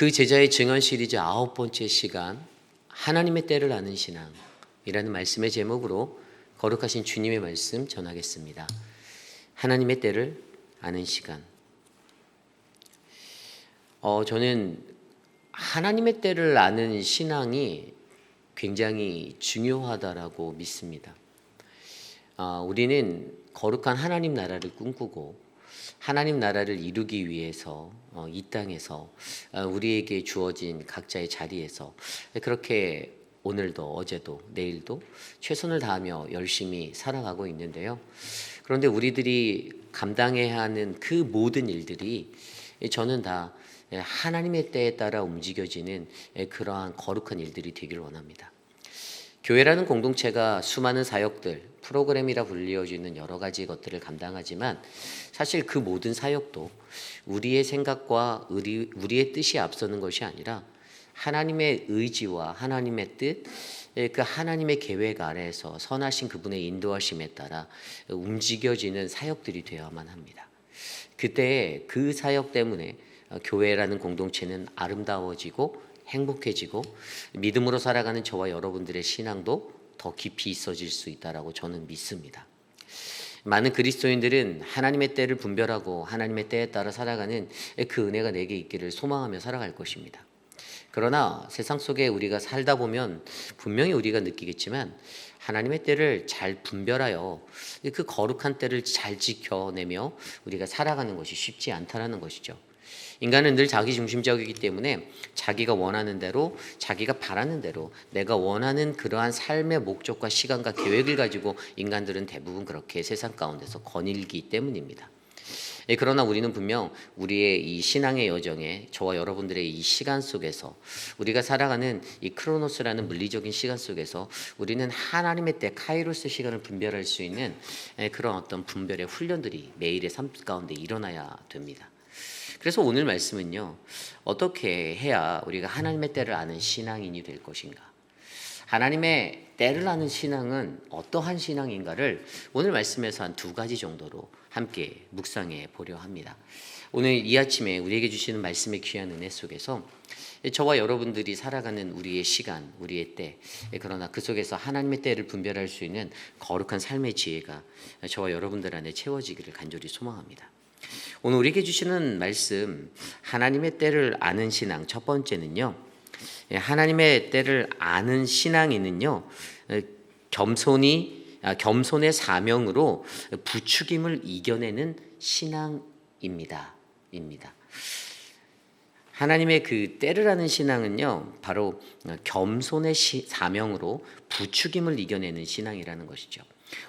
그 제자의 증언 시리즈 9번째 시간, 하나님의 때를 아는 신앙이라는 말씀의 제목으로 거룩하신 주님의 말씀 전하겠습니다. 하나님의 때를 아는 시간. 저는 하나님의 때를 아는 신앙이 굉장히 중요하다라고 믿습니다. 우리는 거룩한 하나님 나라를 꿈꾸고 하나님 나라를 이루기 위해서 이 땅에서 우리에게 주어진 각자의 자리에서 그렇게 오늘도 어제도 내일도 최선을 다하며 열심히 살아가고 있는데요. 그런데 우리들이 감당해야 하는 그 모든 일들이 저는 다 하나님의 때에 따라 움직여지는 그러한 거룩한 일들이 되기를 원합니다. 교회라는 공동체가 수많은 사역들, 프로그램이라 불리워지는 여러 가지 것들을 감당하지만 사실 그 모든 사역도 우리의 생각과 우리의 뜻이 앞서는 것이 아니라 하나님의 의지와 하나님의 뜻, 그 하나님의 계획 아래에서 선하신 그분의 인도하심에 따라 움직여지는 사역들이 되어야만 합니다. 그때 그 사역 때문에 교회라는 공동체는 아름다워지고 행복해지고 믿음으로 살아가는 저와 여러분들의 신앙도 더 깊이 있어질 수 있다라고 저는 믿습니다. 많은 그리스도인들은 하나님의 때를 분별하고 하나님의 때에 따라 살아가는 그 은혜가 내게 있기를 소망하며 살아갈 것입니다. 그러나 세상 속에 우리가 살다 보면 분명히 우리가 느끼겠지만 하나님의 때를 잘 분별하여 그 거룩한 때를 잘 지켜내며 우리가 살아가는 것이 쉽지 않다라는 것이죠. 인간은 늘 자기 중심적이기 때문에 자기가 원하는 대로, 자기가 바라는 대로 내가 원하는 그러한 삶의 목적과 시간과 계획을 가지고 인간들은 대부분 그렇게 세상 가운데서 거닐기 때문입니다. 그러나 우리는 분명 우리의 이 신앙의 여정에 저와 여러분들의 이 시간 속에서 우리가 살아가는 이 크로노스라는 물리적인 시간 속에서 우리는 하나님의 때 카이로스 시간을 분별할 수 있는 그런 어떤 분별의 훈련들이 매일의 삶 가운데 일어나야 됩니다. 그래서 오늘 말씀은요, 어떻게 해야 우리가 하나님의 때를 아는 신앙인이 될 것인가? 하나님의 때를 아는 신앙은 어떠한 신앙인가를 오늘 말씀에서 한 2가지 정도로 함께 묵상해 보려 합니다. 오늘 이 아침에 우리에게 주시는 말씀의 귀한 은혜 속에서 저와 여러분들이 살아가는 우리의 시간, 우리의 때, 그러나 그 속에서 하나님의 때를 분별할 수 있는 거룩한 삶의 지혜가 저와 여러분들 안에 채워지기를 간절히 소망합니다. 오늘 우리에게 주시는 말씀, 하나님의 때를 아는 신앙, 첫 번째는요, 하나님의 때를 아는 신앙인은요, 겸손의 사명으로 부추김을 이겨내는 신앙입니다. 하나님의 그 때를 아는 신앙은요, 바로 겸손의 사명으로 부추김을 이겨내는 신앙이라는 것이죠.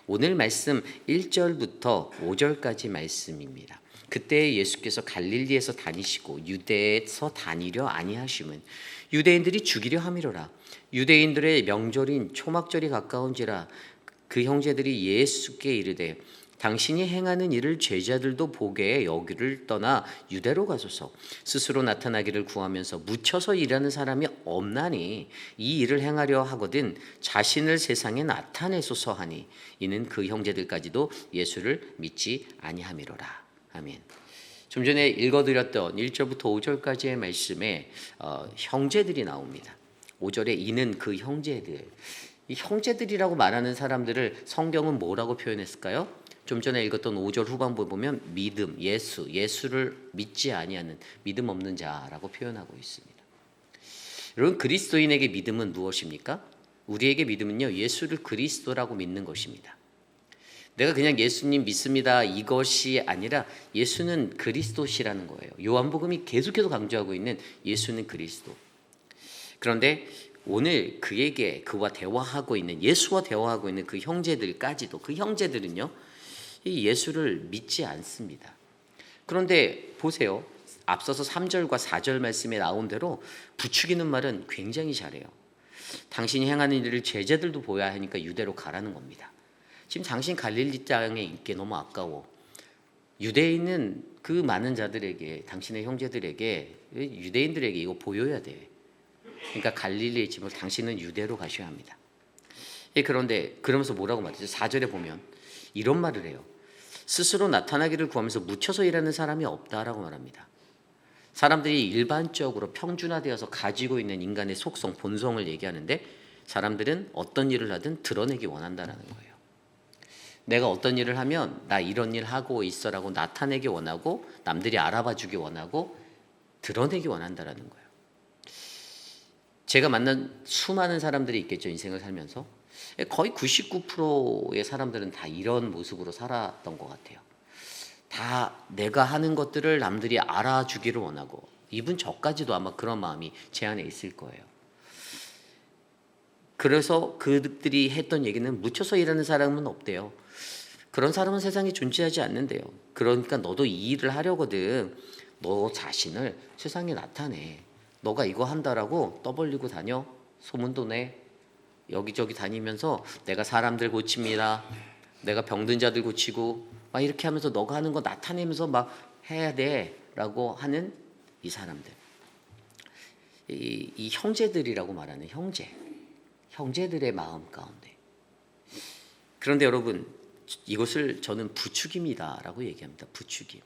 오늘 말씀 1절부터 5절까지 말씀입니다. 그때 예수께서 갈릴리에서 다니시고 유대에서 다니려 아니하심은 유대인들이 죽이려 함이로라. 유대인들의 명절인 초막절이 가까운지라. 그 형제들이 예수께 이르되 당신이 행하는 일을 제자들도 보게 여기를 떠나 유대로 가소서. 스스로 나타나기를 구하면서 묻혀서 일하는 사람이 없나니 이 일을 행하려 하거든 자신을 세상에 나타내소서 하니 이는 그 형제들까지도 예수를 믿지 아니함이로라. 아멘. 좀 전에 읽어드렸던 1절부터 5절까지의 말씀에 형제들이 나옵니다. 5절에 이는 그 형제들. 이 형제들이라고 말하는 사람들을 성경은 뭐라고 표현했을까요? 좀 전에 읽었던 5절 후반부에 보면 믿음, 예수를 믿지 아니하는 믿음 없는 자라고 표현하고 있습니다. 여러분, 그리스도인에게 믿음은 무엇입니까? 우리에게 믿음은요, 예수를 그리스도라고 믿는 것입니다. 내가 그냥 예수님 믿습니다 이것이 아니라 예수는 그리스도시라는 거예요. 요한복음이 계속해서 강조하고 있는 예수는 그리스도. 그런데 오늘 그와 대화하고 있는, 예수와 대화하고 있는 그 형제들까지도, 그 형제들은요, 이 예수를 믿지 않습니다. 그런데 보세요. 앞서서 3절과 4절 말씀에 나온 대로 부추기는 말은 굉장히 잘해요. 당신이 행하는 일을 제자들도 보아야 하니까 유대로 가라는 겁니다. 지금 당신 갈릴리 땅에 있기 너무 아까워. 유대인은 그 많은 자들에게, 당신의 형제들에게, 유대인들에게 이거 보여야 돼. 그러니까 갈릴리에 있지만 당신은 유대로 가셔야 합니다. 그런데 그러면서 뭐라고 말하죠? 4절에 보면 이런 말을 해요. 스스로 나타나기를 구하면서 묻혀서 일하는 사람이 없다라고 말합니다. 사람들이 일반적으로 평준화되어서 가지고 있는 인간의 속성, 본성을 얘기하는데 사람들은 어떤 일을 하든 드러내기 원한다는 거예요. 내가 어떤 일을 하면 나 이런 일 하고 있어라고 나타내기 원하고 남들이 알아봐 주기 원하고 드러내기 원한다는 거예요. 제가 만난 수많은 사람들이 있겠죠. 인생을 살면서. 거의 99%의 사람들은 다 이런 모습으로 살았던 것 같아요. 다 내가 하는 것들을 남들이 알아주기를 원하고 이분 저까지도 아마 그런 마음이 제 안에 있을 거예요. 그래서 그들이 했던 얘기는 묻혀서 일하는 사람은 없대요. 그런 사람은 세상에 존재하지 않는데요. 그러니까 너도 이 일을 하려거든. 너 자신을 세상에 나타내. 너가 이거 한다라고 떠벌리고 다녀. 소문도 내. 여기저기 다니면서 내가 사람들 고칩니다. 내가 병든 자들 고치고 막 이렇게 하면서 너가 하는 거 나타내면서 막 해야 돼라고 하는 이 사람들. 이 형제들이라고 말하는 형제들의 마음 가운데. 그런데 여러분, 이것을 저는 부추김이다라고 얘기합니다. 부추김.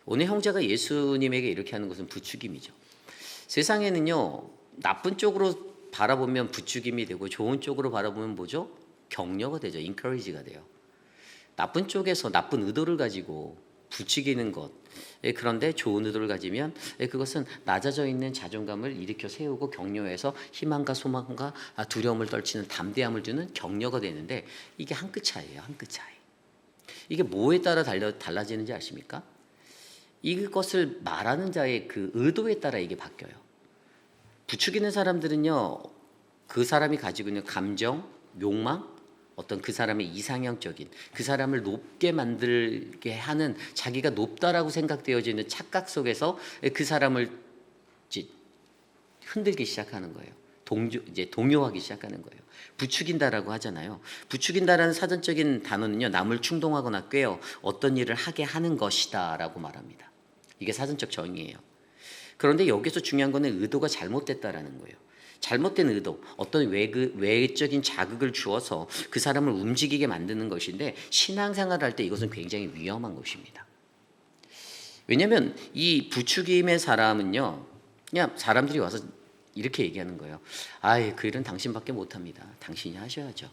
오늘 형제가 예수님에게 이렇게 하는 것은 부추김이죠. 세상에는요, 나쁜 쪽으로 바라보면 부추김이 되고 좋은 쪽으로 바라보면 뭐죠? 격려가 되죠. encourage가 돼요. 나쁜 쪽에서 나쁜 의도를 가지고 부추기는 것. 그런데 좋은 의도를 가지면 그것은 낮아져 있는 자존감을 일으켜 세우고 격려해서 희망과 소망과 두려움을 떨치는 담대함을 주는 격려가 되는데 이게 한 끗 차이예요. 한 끗 차이. 이게 뭐에 따라 달라지는지 아십니까? 이것을 말하는 자의 그 의도에 따라 이게 바뀌어요. 부추기는 사람들은요, 그 사람이 가지고 있는 감정, 욕망, 어떤 그 사람의 이상형적인 그 사람을 높게 만들게 하는 자기가 높다라고 생각되어지는 착각 속에서 그 사람을 이제 흔들기 시작하는 거예요. 동요하기 시작하는 거예요. 부추긴다라고 하잖아요. 부추긴다라는 사전적인 단어는요, 남을 충동하거나 꾀어 어떤 일을 하게 하는 것이다라고 말합니다. 이게 사전적 정의예요. 그런데 여기서 중요한 거는 의도가 잘못됐다라는 거예요. 잘못된 의도, 어떤 외적인 자극을 주어서 그 사람을 움직이게 만드는 것인데 신앙생활을 할 때 이것은 굉장히 위험한 것입니다. 왜냐하면 이 부추김의 사람은요, 그냥 사람들이 와서 이렇게 얘기하는 거예요. 아이, 그 일은 당신밖에 못합니다. 당신이 하셔야죠.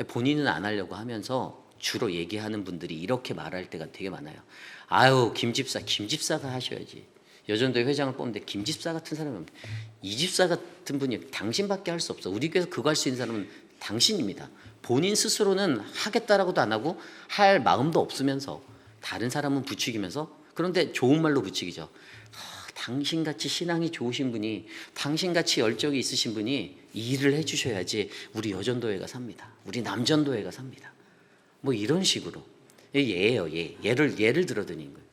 본인은 안 하려고 하면서 주로 얘기하는 분들이 이렇게 말할 때가 되게 많아요. 아유, 김집사가 하셔야지. 여전도의 회장을 뽑는데 김집사 같은 사람은 이 집사 같은 분이 당신밖에 할 수 없어. 우리 교회에서 그거 할 수 있는 사람은 당신입니다. 본인 스스로는 하겠다라고도 안 하고 할 마음도 없으면서 다른 사람은 부추기면서 그런데 좋은 말로 부추기죠. 당신같이 신앙이 좋으신 분이 당신같이 열정이 있으신 분이 이 일을 해주셔야지 우리 여전도회가 삽니다. 우리 남전도회가 삽니다. 뭐 이런 식으로 예예요. 예를 들어드리는 거예요.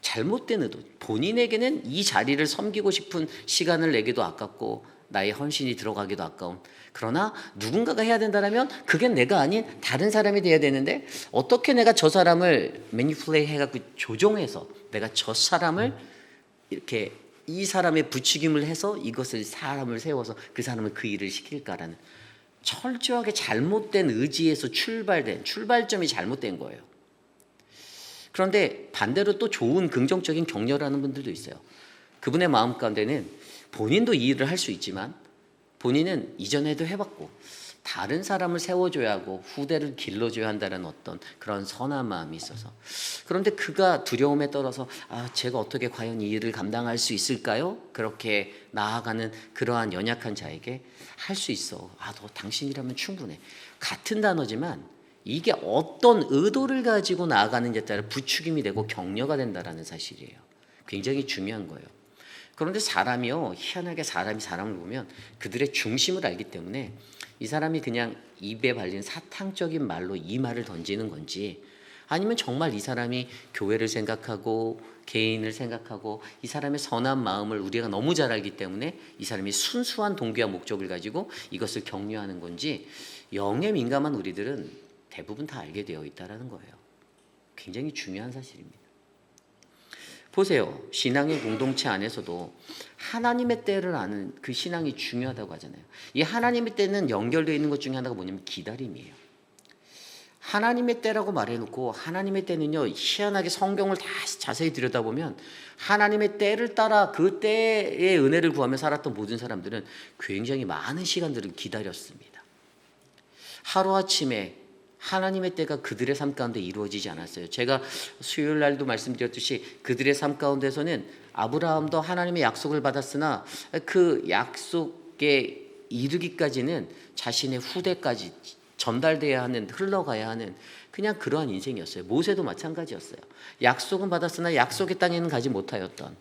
잘못된 의도. 본인에게는 이 자리를 섬기고 싶은 시간을 내기도 아깝고 나의 헌신이 들어가기도 아까운. 그러나 누군가가 해야 된다면 그게 내가 아닌 다른 사람이 돼야 되는데 어떻게 내가 저 사람을 매니플레이 해갖고 조종해서 내가 저 사람을 이렇게 이 사람의 부추김을 해서 이것을 사람을 세워서 그 사람을 그 일을 시킬까라는 철저하게 잘못된 의지에서 출발점이 잘못된 거예요. 그런데 반대로 또 좋은 긍정적인 격려를 하는 분들도 있어요. 그분의 마음 가운데는 본인도 이 일을 할 수 있지만 본인은 이전에도 해봤고 다른 사람을 세워줘야 하고 후대를 길러줘야 한다는 어떤 그런 선한 마음이 있어서 그런데 그가 두려움에 떨어서 제가 어떻게 과연 이 일을 감당할 수 있을까요? 그렇게 나아가는 그러한 연약한 자에게 할 수 있어. 너 당신이라면 충분해. 같은 단어지만 이게 어떤 의도를 가지고 나아가는지에 따라 부추김이 되고 격려가 된다는 사실이에요. 굉장히 중요한 거예요. 그런데 사람이요, 희한하게 사람을 보면 그들의 중심을 알기 때문에 이 사람이 그냥 입에 발린 사탕적인 말로 이 말을 던지는 건지 아니면 정말 이 사람이 교회를 생각하고 개인을 생각하고 이 사람의 선한 마음을 우리가 너무 잘 알기 때문에 이 사람이 순수한 동기와 목적을 가지고 이것을 격려하는 건지 영에 민감한 우리들은 대부분 다 알게 되어 있다는 거예요. 굉장히 중요한 사실입니다. 보세요. 신앙의 공동체 안에서도 하나님의 때를 아는 그 신앙이 중요하다고 하잖아요. 이 하나님의 때는 연결되어 있는 것 중에 하나가 뭐냐면 기다림이에요. 하나님의 때라고 말해놓고 하나님의 때는요, 희한하게 성경을 다 자세히 들여다보면 하나님의 때를 따라 그 때의 은혜를 구하며 살았던 모든 사람들은 굉장히 많은 시간들을 기다렸습니다. 하루아침에 하나님의 때가 그들의 삶 가운데 이루어지지 않았어요. 제가 수요일 날도 말씀드렸듯이 그들의 삶 가운데서는 아브라함도 하나님의 약속을 받았으나 그 약속에 이르기까지는 자신의 후대까지 전달돼야 하는, 흘러가야 하는 그냥 그러한 인생이었어요. 모세도 마찬가지였어요. 약속은 받았으나 약속의 땅에는 가지 못하였던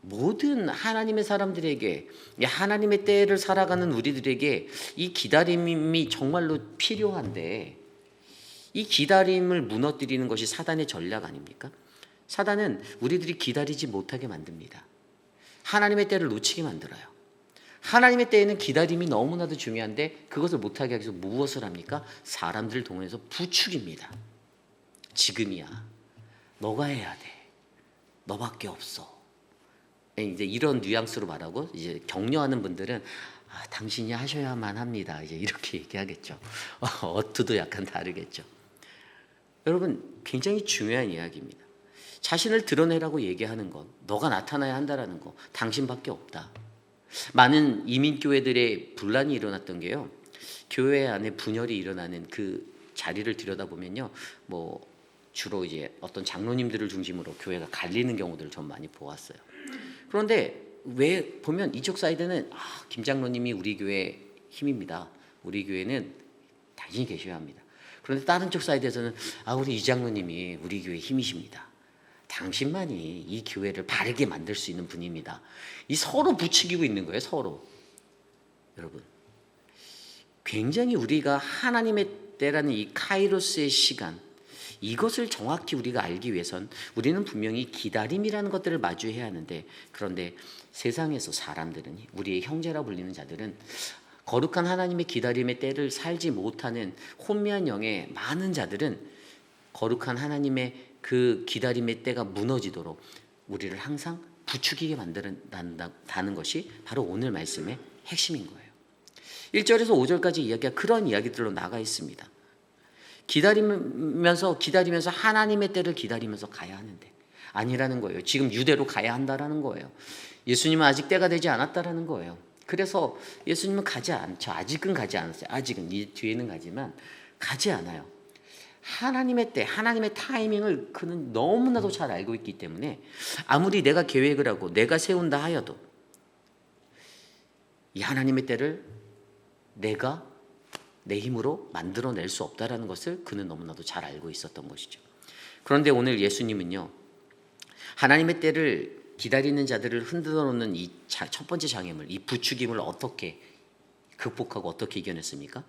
모든 하나님의 사람들에게, 하나님의 때를 살아가는 우리들에게 이 기다림이 정말로 필요한데, 이 기다림을 무너뜨리는 것이 사단의 전략 아닙니까? 사단은 우리들이 기다리지 못하게 만듭니다. 하나님의 때를 놓치게 만들어요. 하나님의 때에는 기다림이 너무나도 중요한데 그것을 못하게 하기 위해서 무엇을 합니까? 사람들을 동원해서 부추깁니다. 지금이야. 너가 해야 돼. 너밖에 없어. 이제 이런 뉘앙스로 말하고 이제 격려하는 분들은 당신이 하셔야만 합니다. 이제 이렇게 얘기하겠죠. 어투도 약간 다르겠죠. 여러분, 굉장히 중요한 이야기입니다. 자신을 드러내라고 얘기하는 것, 너가 나타나야 한다라는 것, 당신밖에 없다. 많은 이민교회들의 분란이 일어났던 게요, 교회 안에 분열이 일어나는 그 자리를 들여다보면요, 뭐 주로 이제 어떤 장로님들을 중심으로 교회가 갈리는 경우들을 좀 많이 보았어요. 그런데 왜 보면 이쪽 사이드는 김 장로님이 우리 교회 힘입니다. 우리 교회는 당신이 계셔야 합니다. 그런데 다른 쪽 사이드에서는 우리 이 장로님이 우리 교회 힘이십니다. 당신만이 이 교회를 바르게 만들 수 있는 분입니다. 이 서로 부추기고 있는 거예요. 서로. 여러분, 굉장히 우리가 하나님의 때라는 이 카이로스의 시간, 이것을 정확히 우리가 알기 위해선 우리는 분명히 기다림이라는 것들을 마주해야 하는데, 그런데 세상에서 사람들은, 우리의 형제라 불리는 자들은 거룩한 하나님의 기다림의 때를 살지 못하는 혼미한 영의 많은 자들은 거룩한 하나님의 그 기다림의 때가 무너지도록 우리를 항상 부추기게 만든다는 것이 바로 오늘 말씀의 핵심인 거예요. 1절에서 5절까지 이야기가 그런 이야기들로 나가 있습니다. 기다리면서 하나님의 때를 기다리면서 가야 하는데 아니라는 거예요. 지금 유대로 가야 한다라는 거예요. 예수님은 아직 때가 되지 않았다라는 거예요. 그래서 예수님은 가지 않죠. 아직은 가지 않았어요. 아직은, 이 뒤에는 가지만 가지 않아요. 하나님의 때, 하나님의 타이밍을 그는 너무나도 잘 알고 있기 때문에 아무리 내가 계획을 하고 내가 세운다 하여도 이 하나님의 때를 내가 내 힘으로 만들어낼 수 없다라는 것을 그는 너무나도 잘 알고 있었던 것이죠. 그런데 오늘 예수님은요, 하나님의 때를 기다리는 자들을 흔들어 놓는 이 첫 번째 장애물, 이 부추김을 어떻게 극복하고 어떻게 이겨냈습니까?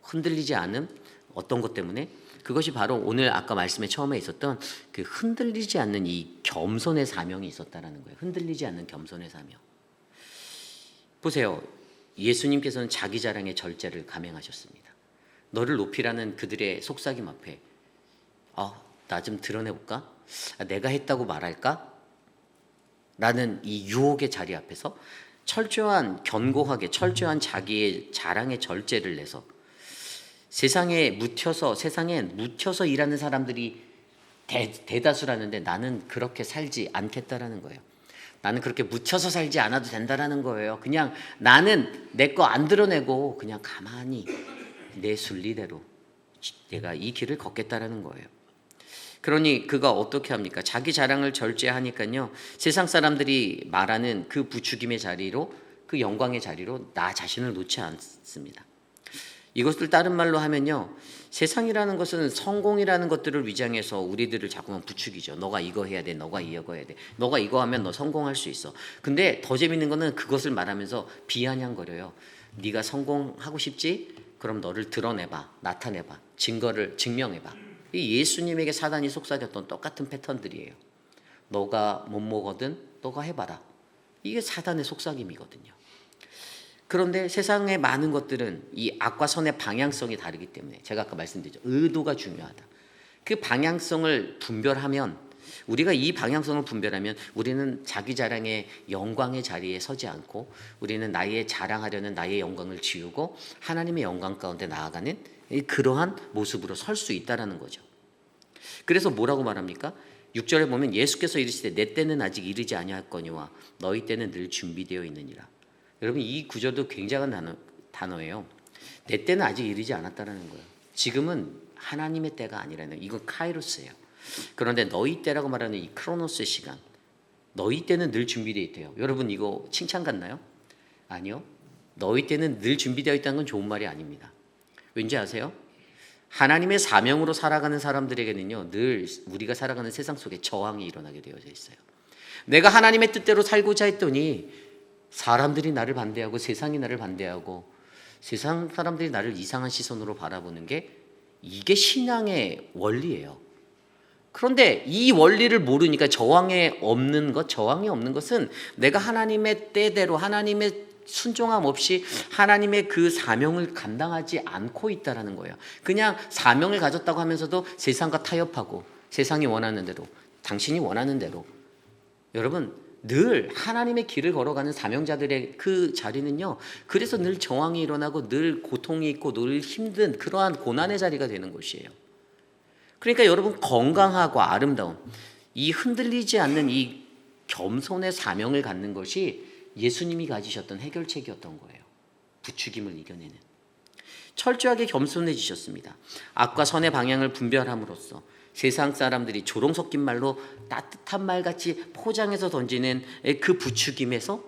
흔들리지 않은 어떤 것 때문에? 그것이 바로 오늘 아까 말씀에 처음에 있었던 그 흔들리지 않는 이 겸손의 사명이 있었다라는 거예요. 흔들리지 않는 겸손의 사명. 보세요. 예수님께서는 자기 자랑의 절제를 감행하셨습니다. 너를 높이라는 그들의 속삭임 앞에 나 좀 드러내볼까? 내가 했다고 말할까? 라는 이 유혹의 자리 앞에서 견고하게 철저한 자기의 자랑의 절제를 내서 세상에 묻혀서 일하는 사람들이 대다수라는데 나는 그렇게 살지 않겠다라는 거예요. 나는 그렇게 묻혀서 살지 않아도 된다라는 거예요. 그냥 나는 내 거 안 드러내고 그냥 가만히 내 순리대로 내가 이 길을 걷겠다라는 거예요. 그러니 그가 어떻게 합니까? 자기 자랑을 절제하니까요, 세상 사람들이 말하는 그 부추김의 자리로, 그 영광의 자리로 나 자신을 놓지 않습니다. 이것을 다른 말로 하면요, 세상이라는 것은 성공이라는 것들을 위장해서 우리들을 자꾸만 부추기죠. 너가 이거 해야 돼, 너가 이거 해야 돼, 너가 이거 하면 너 성공할 수 있어. 근데 더 재밌는 거는 그것을 말하면서 비아냥거려요. 네가 성공하고 싶지? 그럼 너를 드러내봐, 나타내봐, 증명해봐. 이 예수님에게 사단이 속삭였던 똑같은 패턴들이에요. 너가 못 먹거든 너가 해봐라. 이게 사단의 속삭임이거든요. 그런데 세상의 많은 것들은 이 악과 선의 방향성이 다르기 때문에 제가 아까 말씀드렸죠. 의도가 중요하다. 그 방향성을 분별하면, 우리가 이 방향성을 분별하면 우리는 자기 자랑의 영광의 자리에 서지 않고 우리는 나의 자랑하려는 나의 영광을 지우고 하나님의 영광 가운데 나아가는 그러한 모습으로 설 수 있다라는 거죠. 그래서 뭐라고 말합니까? 6절에 보면 예수께서 이르시되 내 때는 아직 이르지 아니하였거니와 너희 때는 늘 준비되어 있느니라. 여러분 이 구절도 굉장한 단어예요. 내 때는 아직 이르지 않았다라는 거예요. 지금은 하나님의 때가 아니라는, 이건 카이로스예요. 그런데 너희 때라고 말하는 이 크로노스의 시간, 너희 때는 늘 준비되어 있대요. 여러분 이거 칭찬 같나요? 아니요. 너희 때는 늘 준비되어 있다는 건 좋은 말이 아닙니다. 왠지 아세요? 하나님의 사명으로 살아가는 사람들에게는요, 늘 우리가 살아가는 세상 속에 저항이 일어나게 되어져 있어요. 내가 하나님의 뜻대로 살고자 했더니 사람들이 나를 반대하고 세상이 나를 반대하고 세상 사람들이 나를 이상한 시선으로 바라보는 게, 이게 신앙의 원리예요. 그런데 이 원리를 모르니까 저항이 없는 것은 내가 하나님의 때대로 하나님의 순종함 없이 하나님의 그 사명을 감당하지 않고 있다라는 거예요. 그냥 사명을 가졌다고 하면서도 세상과 타협하고 세상이 원하는 대로, 당신이 원하는 대로. 여러분 늘 하나님의 길을 걸어가는 사명자들의 그 자리는요, 그래서 늘 저항이 일어나고 늘 고통이 있고 늘 힘든 그러한 고난의 자리가 되는 곳이에요. 그러니까 여러분 건강하고 아름다운 이 흔들리지 않는 이 겸손의 사명을 갖는 것이 예수님이 가지셨던 해결책이었던 거예요. 부추김을 이겨내는. 철저하게 겸손해지셨습니다. 악과 선의 방향을 분별함으로써 세상 사람들이 조롱 섞인 말로 따뜻한 말같이 포장해서 던지는 그 부추김에서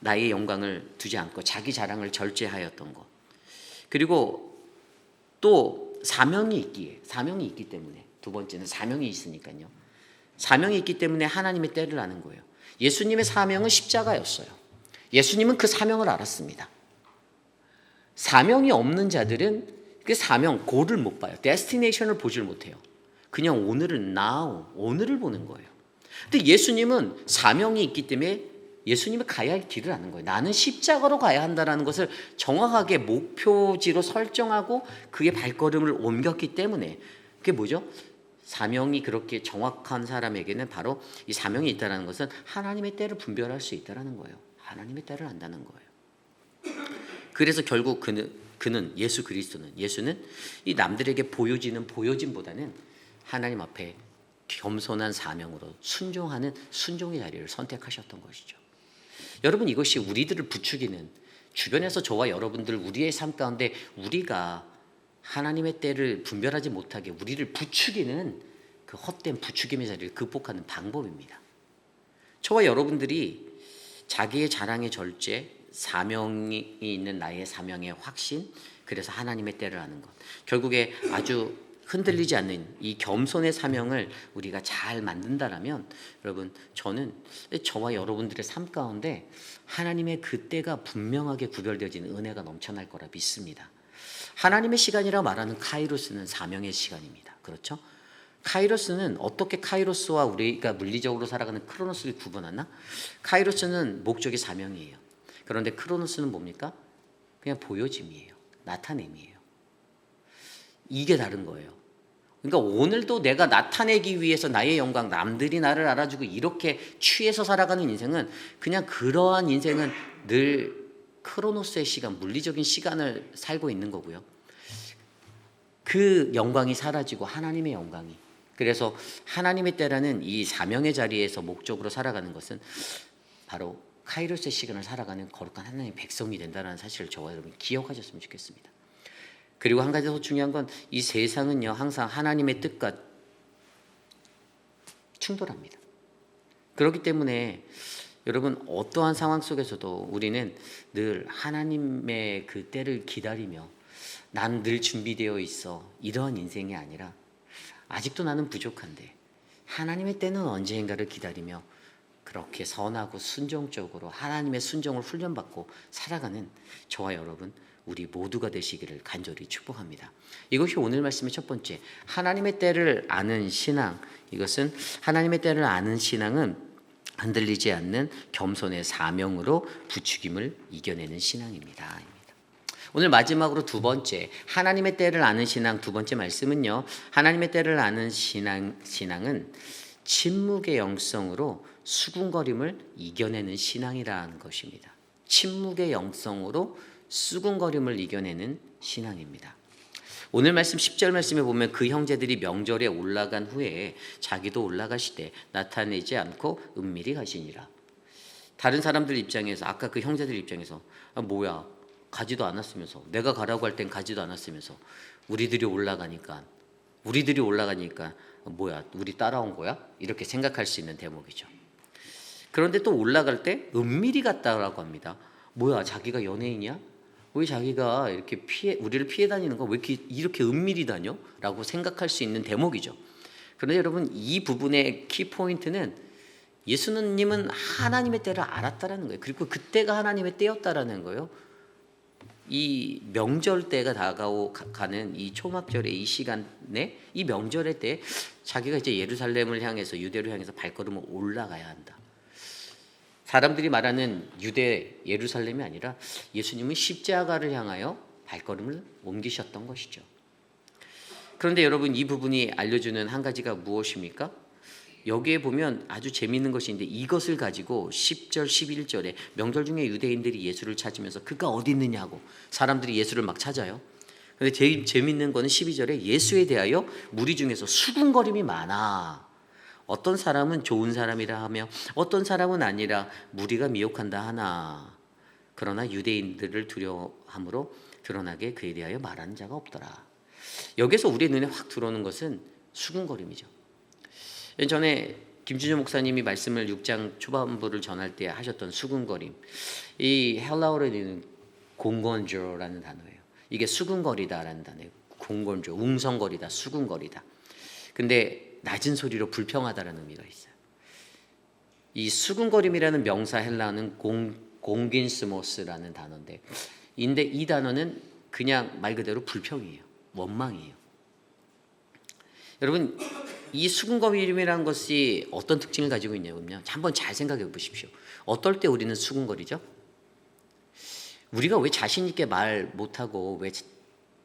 나의 영광을 두지 않고 자기 자랑을 절제하였던 것. 그리고 또 사명이 있기 때문에, 두 번째는 사명이 있으니까요. 사명이 있기 때문에 하나님의 때를 아는 거예요. 예수님의 사명은 십자가였어요. 예수님은 그 사명을 알았습니다. 사명이 없는 자들은 그 사명, 고를 못 봐요. 데스티네이션을 보질 못해요. 그냥 오늘은 오늘을 보는 거예요. 근데 예수님은 사명이 있기 때문에 예수님이 가야 할 길을 아는 거예요. 나는 십자가로 가야 한다는 것을 정확하게 목표지로 설정하고 그의 발걸음을 옮겼기 때문에, 그게 뭐죠? 사명이 그렇게 정확한 사람에게는 바로 이 사명이 있다는 것은 하나님의 때를 분별할 수 있다는 거예요. 하나님의 때를 안다는 거예요. 그래서 결국 예수는 이 남들에게 보여지는 보여짐보다는 하나님 앞에 겸손한 사명으로 순종하는 순종의 자리를 선택하셨던 것이죠. 여러분 이것이 우리들을 부추기는, 주변에서 저와 여러분들 우리의 삶 가운데 우리가 하나님의 때를 분별하지 못하게 우리를 부추기는 그 헛된 부추김의 자리를 극복하는 방법입니다. 저와 여러분들이 자기의 자랑의 절제, 사명이 있는 나의 사명의 확신, 그래서 하나님의 때를 아는 것, 결국에 아주 흔들리지 않는 이 겸손의 사명을 우리가 잘 만든다라면, 여러분 저는 저와 여러분들의 삶 가운데 하나님의 그 때가 분명하게 구별되어지는 은혜가 넘쳐날 거라 믿습니다. 하나님의 시간이라 말하는 카이로스는 사명의 시간입니다. 그렇죠? 카이로스는 어떻게 카이로스와 우리가 물리적으로 살아가는 크로노스를 구분하나? 카이로스는 목적이 사명이에요. 그런데 크로노스는 뭡니까? 그냥 보여짐이에요. 나타냄이에요. 이게 다른 거예요. 그러니까 오늘도 내가 나타내기 위해서 나의 영광, 남들이 나를 알아주고 이렇게 취해서 살아가는 인생은, 그냥 그러한 인생은 늘 크로노스의 시간, 물리적인 시간을 살고 있는 거고요. 그 영광이 사라지고 하나님의 영광이, 그래서 하나님의 때라는 이 사명의 자리에서 목적으로 살아가는 것은 바로 카이로스의 시간을 살아가는 거룩한 하나님의 백성이 된다는 사실을 저와 여러분이 기억하셨으면 좋겠습니다. 그리고 한 가지 더 중요한 건, 이 세상은요 항상 하나님의 뜻과 충돌합니다. 그렇기 때문에 여러분 어떠한 상황 속에서도 우리는 늘 하나님의 그 때를 기다리며 난 늘 준비되어 있어, 이러한 인생이 아니라 아직도 나는 부족한데 하나님의 때는 언제인가를 기다리며 그렇게 선하고 순종적으로 하나님의 순종을 훈련받고 살아가는 저와 여러분 우리 모두가 되시기를 간절히 축복합니다. 이것이 오늘 말씀의 첫 번째, 하나님의 때를 아는 신앙. 이것은 하나님의 때를 아는 신앙은 흔들리지 않는 겸손의 사명으로 부추김을 이겨내는 신앙입니다. 오늘 마지막으로 두 번째, 하나님의 때를 아는 신앙 두 번째 말씀은요, 하나님의 때를 아는 신앙은 침묵의 영성으로 수군거림을 이겨내는 신앙이라는 것입니다. 침묵의 영성으로 수군거림을 이겨내는 신앙입니다. 오늘 말씀 10절 말씀에 보면 그 형제들이 명절에 올라간 후에 자기도 올라가시되 나타내지 않고 은밀히 가시니라. 다른 사람들 입장에서, 아까 그 형제들 입장에서 뭐야, 가지도 않았으면서, 내가 가라고 할 땐 가지도 않았으면서 우리들이 올라가니까 뭐야, 우리 따라온 거야? 이렇게 생각할 수 있는 대목이죠. 그런데 또 올라갈 때 은밀히 갔다라고 합니다. 뭐야, 자기가 연예인이야? 왜 자기가 이렇게 우리를 피해 다니는 거 왜 이렇게 은밀히 다녀? 라고 생각할 수 있는 대목이죠. 그런데 여러분, 이 부분의 키포인트는 예수님은 하나님의 때를 알았다라는 거예요. 그리고 그때가 하나님의 때였다라는 거예요. 이 명절 때가 다가가는 이 초막절의 이 시간에, 이 명절의 때 자기가 이제 예루살렘을 향해서, 유대를 향해서 발걸음을 올라가야 한다. 사람들이 말하는 유대 예루살렘이 아니라 예수님은 십자가를 향하여 발걸음을 옮기셨던 것이죠. 그런데 여러분, 이 부분이 알려주는 한 가지가 무엇입니까? 여기에 보면 아주 재미있는 것이 있는데, 이것을 가지고 10절 11절에 명절 중에 유대인들이 예수를 찾으면서 그가 어디 있느냐고 사람들이 예수를 막 찾아요. 그런데 제일 재미있는 거는 12절에 예수에 대하여 무리 중에서 수군거림이 많아. 어떤 사람은 좋은 사람이라 하며 어떤 사람은 아니라 무리가 미혹한다 하나. 그러나 유대인들을 두려워함으로 드러나게 그에 대하여 말하는 자가 없더라. 여기서 우리 눈에 확 들어오는 것은 수군거림이죠. 전에 김준호 목사님이 말씀을 6장 초반부를 전할 때 하셨던 수군거림, 이 헬라어로는 공건조라는 단어예요. 이게 수군거리다라는 단어예요. 공건조, 웅성거리다, 수군거리다. 근데 낮은 소리로 불평하다라는 의미가 있어요. 이 수군거림이라는 명사 헬라어는 공긴스모스라는 단어인데, 이 단어는 그냥 말 그대로 불평이에요. 원망이에요. 여러분, 이 수군거림이라는 것이 어떤 특징을 가지고 있냐면요, 한번 잘 생각해 보십시오. 어떨 때 우리는 수군거리죠? 우리가 왜 자신 있게 말 못하고 왜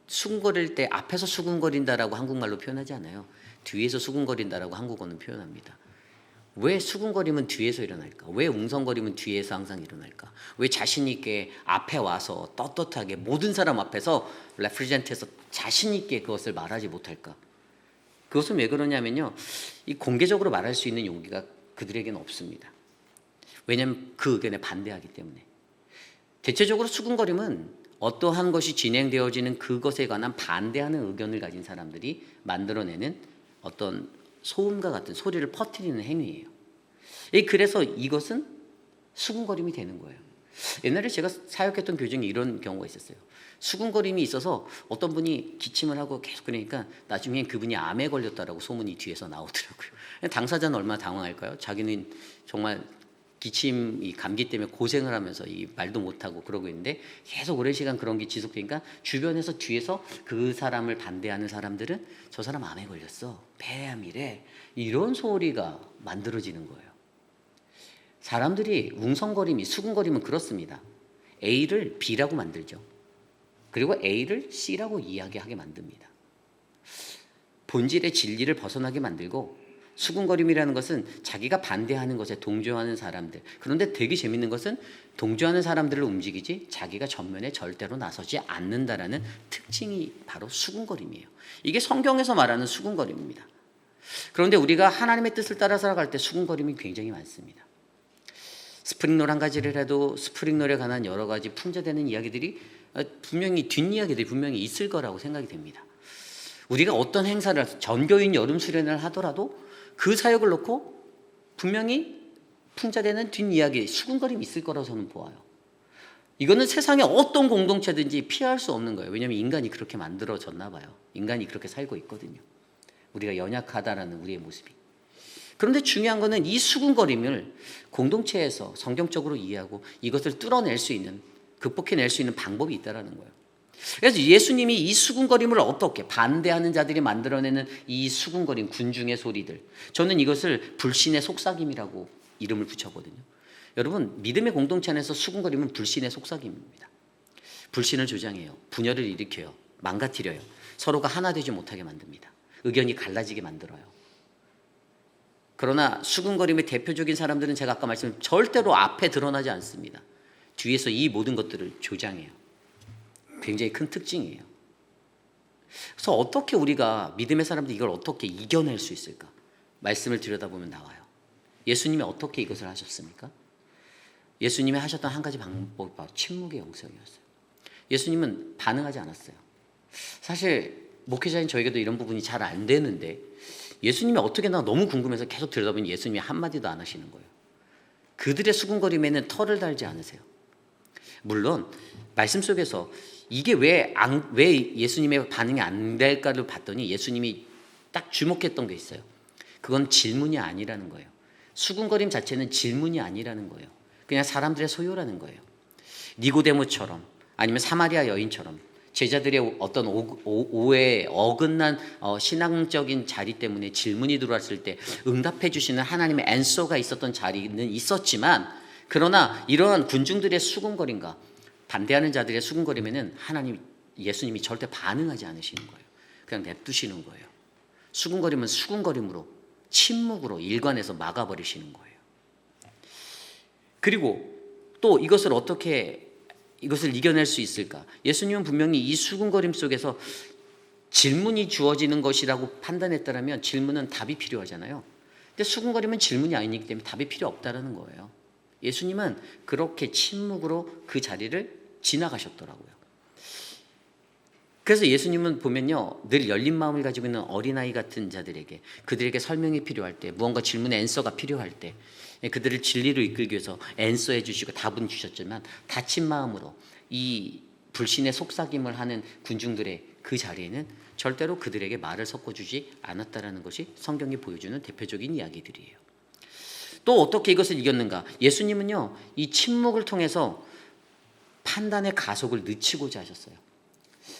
수군거릴 때 앞에서 수군거린다라고 한국말로 표현하지 않아요? 뒤에서 수군거린다라고 한국어는 표현합니다. 왜 수군거림은 뒤에서 일어날까? 왜 웅성거림은 뒤에서 항상 일어날까? 왜 자신 있게 앞에 와서 떳떳하게 모든 사람 앞에서 레프리젠트해서 자신 있게 그것을 말하지 못할까? 그것은 왜 그러냐면요, 이 공개적으로 말할 수 있는 용기가 그들에게는 없습니다. 왜냐하면 그 의견에 반대하기 때문에. 대체적으로 수군거림은 어떠한 것이 진행되어지는 그것에 관한 반대하는 의견을 가진 사람들이 만들어내는 어떤 소음과 같은 소리를 퍼뜨리는 행위예요. 그래서 이것은 수군거림이 되는 거예요. 옛날에 제가 사역했던 교정에 이런 경우가 있었어요. 수군거림이 있어서 어떤 분이 기침을 하고 계속 그러니까 나중에 그분이 암에 걸렸다라고 소문이 뒤에서 나오더라고요. 당사자는 얼마나 당황할까요? 자기는 정말 기침, 이 감기 때문에 고생을 하면서 이 말도 못하고 그러고 있는데 계속 오랜 시간 그런 게 지속되니까 주변에서 뒤에서 그 사람을 반대하는 사람들은 저 사람 암에 걸렸어, 폐암이래, 이런 소리가 만들어지는 거예요. 사람들이 웅성거림이, 수군거림은 그렇습니다. A를 B라고 만들죠. 그리고 A를 C라고 이야기하게 만듭니다. 본질의 진리를 벗어나게 만들고, 수군거림이라는 것은 자기가 반대하는 것에 동조하는 사람들, 그런데 되게 재밌는 것은 동조하는 사람들을 움직이지 자기가 전면에 절대로 나서지 않는다라는 특징이 바로 수군거림이에요. 이게 성경에서 말하는 수군거림입니다. 그런데 우리가 하나님의 뜻을 따라 살아갈 때 수군거림이 굉장히 많습니다. 스프링롤 한 가지를 해도 스프링롤에 관한 여러 가지 풍자되는 이야기들이 분명히, 뒷이야기들이 분명히 있을 거라고 생각이 됩니다. 우리가 어떤 행사를, 전교인 여름 수련을 하더라도 그 사역을 놓고 분명히 풍자되는 뒷이야기, 수군거림이 있을 거라고 저는 보아요. 이거는 세상에 어떤 공동체든지 피할 수 없는 거예요. 왜냐하면 인간이 그렇게 만들어졌나 봐요. 인간이 그렇게 살고 있거든요. 우리가 연약하다라는 우리의 모습이. 그런데 중요한 거는 이 수군거림을 공동체에서 성경적으로 이해하고 이것을 뚫어낼 수 있는, 극복해낼 수 있는 방법이 있다는 거예요. 그래서 예수님이 이 수군거림을 어떻게, 반대하는 자들이 만들어내는 이 수군거림, 군중의 소리들, 저는 이것을 불신의 속삭임이라고 이름을 붙였거든요. 여러분, 믿음의 공동체 안에서 수군거림은 불신의 속삭임입니다. 불신을 조장해요. 분열을 일으켜요. 망가뜨려요. 서로가 하나 되지 못하게 만듭니다. 의견이 갈라지게 만들어요. 그러나 수군거림의 대표적인 사람들은 제가 아까 말씀드린 절대로 앞에 드러나지 않습니다. 뒤에서 이 모든 것들을 조장해요. 굉장히 큰 특징이에요. 그래서 어떻게 우리가 믿음의 사람들이 이걸 어떻게 이겨낼 수 있을까? 말씀을 들여다보면 나와요. 예수님이 어떻게 이것을 하셨습니까? 예수님이 하셨던 한 가지 방법이 바로 침묵의 영성이었어요. 예수님은 반응하지 않았어요. 사실 목회자인 저에게도 이런 부분이 잘 안 되는데 예수님이 어떻게 나 너무 궁금해서 계속 들여다보니 예수님이 한마디도 안 하시는 거예요. 그들의 수군거림에는 털을 달지 않으세요. 물론 말씀 속에서 이게 왜 예수님의 반응이 안 될까를 봤더니 예수님이 딱 주목했던 게 있어요. 그건 질문이 아니라는 거예요. 수군거림 자체는 질문이 아니라는 거예요. 그냥 사람들의 소요라는 거예요. 니고데모처럼 아니면 사마리아 여인처럼 제자들의 어떤 오해에 어긋난 신앙적인 자리 때문에 질문이 들어왔을 때 응답해 주시는 하나님의 앤서가 있었던 자리는 있었지만, 그러나 이러한 군중들의 수군거림과 반대하는 자들의 수군거림에는 예수님이 절대 반응하지 않으시는 거예요. 그냥 냅두시는 거예요. 수군거림은 수군거림으로 침묵으로 일관해서 막아버리시는 거예요. 그리고 또 이것을 이겨낼 수 있을까? 예수님은 분명히 이 수군거림 속에서 질문이 주어지는 것이라고 판단했다면 질문은 답이 필요하잖아요. 근데 수군거림은 질문이 아니기 때문에 답이 필요 없다라는 거예요. 예수님은 그렇게 침묵으로 그 자리를 지나가셨더라고요. 그래서 예수님은 보면요, 늘 열린 마음을 가지고 있는 어린아이 같은 자들에게, 그들에게 설명이 필요할 때, 무언가 질문의 앤서가 필요할 때 그들을 진리로 이끌기 위해서 앤서해 주시고 답은 주셨지만, 닫힌 마음으로 이 불신의 속삭임을 하는 군중들의 그 자리에는 절대로 그들에게 말을 섞어주지 않았다라는 것이 성경이 보여주는 대표적인 이야기들이에요. 또 어떻게 이것을 이겼는가? 예수님은요, 이 침묵을 통해서 판단의 가속을 늦추고자 하셨어요.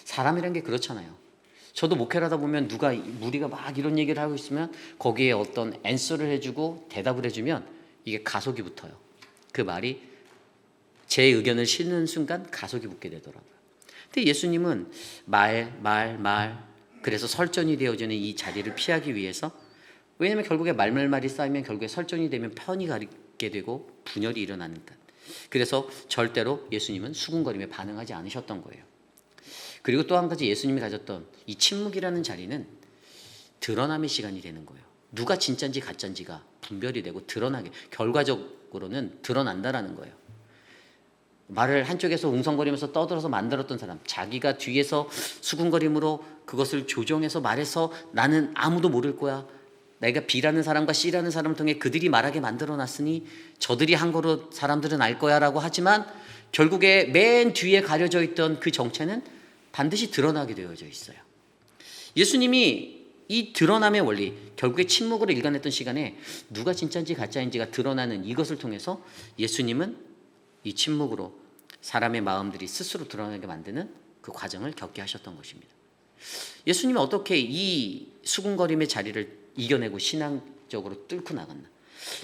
사람이란 게 그렇잖아요. 저도 목회를 하다 보면 무리가 막 이런 얘기를 하고 있으면 거기에 어떤 앤서를 해주고 대답을 해주면 이게 가속이 붙어요. 그 말이 제 의견을 실는 순간 가속이 붙게 되더라고요. 근데 예수님은 그래서 설전이 되어지는 이 자리를 피하기 위해서, 왜냐하면 결국에 말이 쌓이면 결국에 설전이 되면 편이 가게 되고 분열이 일어나니까. 그래서 절대로 예수님은 수군거림에 반응하지 않으셨던 거예요. 그리고 또 한 가지 예수님이 가졌던 이 침묵이라는 자리는 드러남의 시간이 되는 거예요. 누가 진짜인지 가짜인지가 분별이 되고 결과적으로는 드러난다라는 거예요. 말을 한쪽에서 웅성거리면서 떠들어서 만들었던 사람, 자기가 뒤에서 수군거림으로 그것을 조정해서 말해서 나는 아무도 모를 거야, 내가 B라는 사람과 C라는 사람을 통해 그들이 말하게 만들어놨으니 저들이 한 거로 사람들은 알 거야 라고 하지만, 결국에 맨 뒤에 가려져 있던 그 정체는 반드시 드러나게 되어져 있어요. 예수님이 이 드러남의 원리, 결국에 침묵으로 일관했던 시간에 누가 진짜인지 가짜인지가 드러나는 이것을 통해서 예수님은 이 침묵으로 사람의 마음들이 스스로 드러나게 만드는 그 과정을 겪게 하셨던 것입니다. 예수님은 어떻게 이 수군거림의 자리를 이겨내고 신앙적으로 뚫고 나갔나?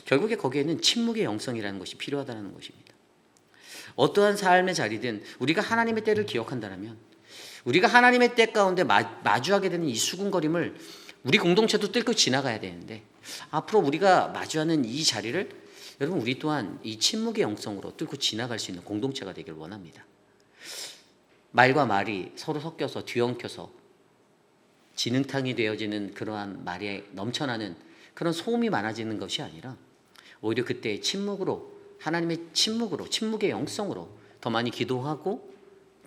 결국에 거기에는 침묵의 영성이라는 것이 필요하다는 것입니다. 어떠한 삶의 자리든 우리가 하나님의 때를 기억한다면, 우리가 하나님의 때 가운데 마주하게 되는 이 수군거림을 우리 공동체도 뚫고 지나가야 되는데, 앞으로 우리가 마주하는 이 자리를 여러분, 우리 또한 이 침묵의 영성으로 뚫고 지나갈 수 있는 공동체가 되길 원합니다. 말과 말이 서로 섞여서 뒤엉켜서 진흙탕이 되어지는 그러한 말에 넘쳐나는 그런 소음이 많아지는 것이 아니라, 오히려 그때 하나님의 침묵의 영성으로 더 많이 기도하고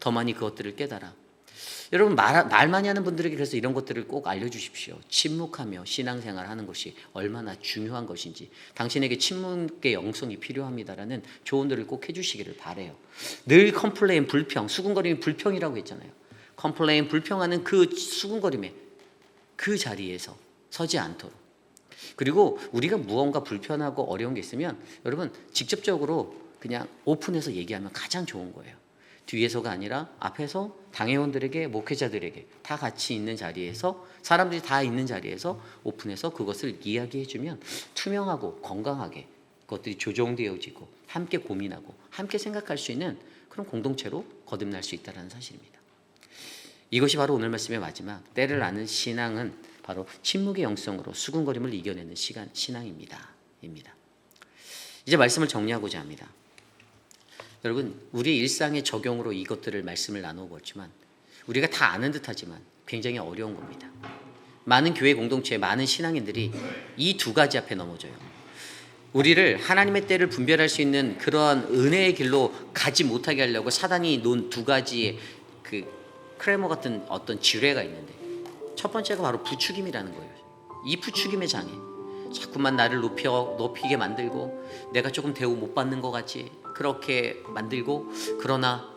더 많이 그것들을 깨달아. 여러분, 말 많이 하는 분들에게 그래서 이런 것들을 꼭 알려주십시오. 침묵하며 신앙생활 하는 것이 얼마나 중요한 것인지, 당신에게 침묵의 영성이 필요합니다라는 조언들을 꼭 해주시기를 바라요. 늘 컴플레인, 불평, 수군거림이 불평이라고 했잖아요. 컴플레인, 불평하는 그 수군거림에 그 자리에서 서지 않도록. 그리고 우리가 무언가 불편하고 어려운 게 있으면 여러분, 직접적으로 그냥 오픈해서 얘기하면 가장 좋은 거예요. 뒤에서가 아니라 앞에서 당회원들에게, 목회자들에게 다 같이 있는 자리에서, 사람들이 다 있는 자리에서 오픈해서 그것을 이야기해주면 투명하고 건강하게 그것들이 조정되어지고 함께 고민하고 함께 생각할 수 있는 그런 공동체로 거듭날 수 있다는 사실입니다. 이것이 바로 오늘 말씀의 마지막, 때를 아는 신앙은 바로 침묵의 영성으로 수군거림을 이겨내는 신앙입니다. 이제 말씀을 정리하고자 합니다. 여러분, 우리의 일상의 적용으로 이것들을 말씀을 나누어 보지만, 우리가 다 아는 듯하지만 굉장히 어려운 겁니다. 많은 교회 공동체, 많은 신앙인들이 이 두 가지 앞에 넘어져요. 우리를 하나님의 때를 분별할 수 있는 그러한 은혜의 길로 가지 못하게 하려고 사단이 놓은 두 가지의 그 크레머 같은 어떤 지뢰가 있는데, 첫 번째가 바로 부추김이라는 거예요. 이 부추김의 장애, 자꾸만 나를 높이게 만들고 내가 조금 대우 못 받는 것 같이 그렇게 만들고, 그러나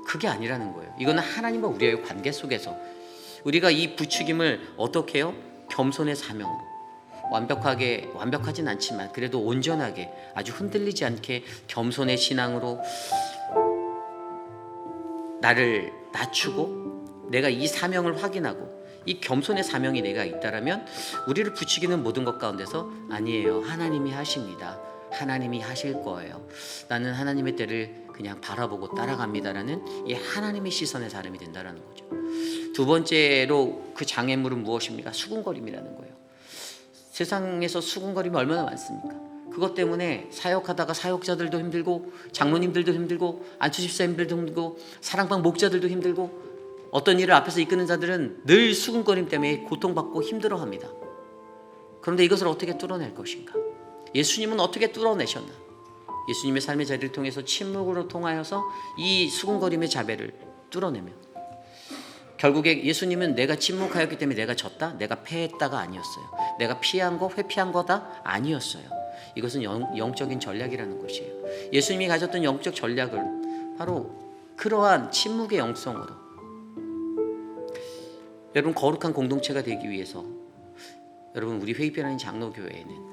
그게 아니라는 거예요. 이거는 하나님과 우리의 관계 속에서 우리가 이 부추김을 어떻게 해요? 겸손의 사명으로, 완벽하진 않지만 그래도 온전하게, 아주 흔들리지 않게 겸손의 신앙으로 나를 낮추고 내가 이 사명을 확인하고, 이 겸손의 사명이 내가 있다라면 우리를 부추기는 모든 것 가운데서 아니에요, 하나님이 하십니다, 하나님이 하실 거예요, 나는 하나님의 때를 그냥 바라보고 따라갑니다라는 이 하나님의 시선의 사람이 된다라는 거죠. 두 번째로 그 장애물은 무엇입니까? 수군거림이라는 거예요. 세상에서 수군거림이 얼마나 많습니까? 그것 때문에 사역하다가 사역자들도 힘들고, 장로님들도 힘들고, 안수집사님들도 힘들고, 사랑방 목자들도 힘들고, 어떤 일을 앞에서 이끄는 자들은 늘 수군거림 때문에 고통받고 힘들어합니다. 그런데 이것을 어떻게 뚫어낼 것인가? 예수님은 어떻게 뚫어내셨나? 예수님의 삶의 자리를 통해서 침묵으로 통하여서 이 수군거림의 자배를 뚫어내며, 결국에 예수님은 내가 침묵하였기 때문에 내가 졌다, 내가 패했다가 아니었어요. 내가 피한 거, 회피한 거다 아니었어요. 이것은 영적인 전략이라는 것이에요. 예수님이 가졌던 영적 전략을 바로 그러한 침묵의 영성으로, 여러분 거룩한 공동체가 되기 위해서, 여러분 우리 회의별 아닌 장로교회에는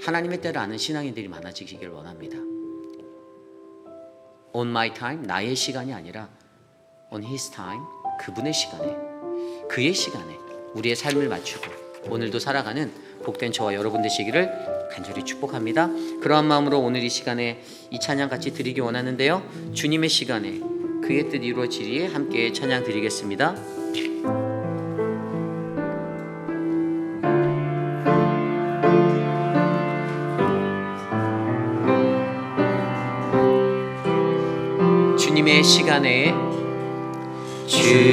하나님의 때를 아는 신앙인들이 많아지기를 원합니다. On my time, 나의 시간이 아니라 On his time, 그분의 시간에, 그의 시간에 우리의 삶을 맞추고 오늘도 살아가는 복된 저와 여러분 되시기를 간절히 축복합니다. 그러한 마음으로 오늘 이 시간에 이 찬양 같이 드리기 원하는데요, 주님의 시간에 그의 뜻 이루어지리에 함께 찬양 드리겠습니다. 주님의 시간에, 주님의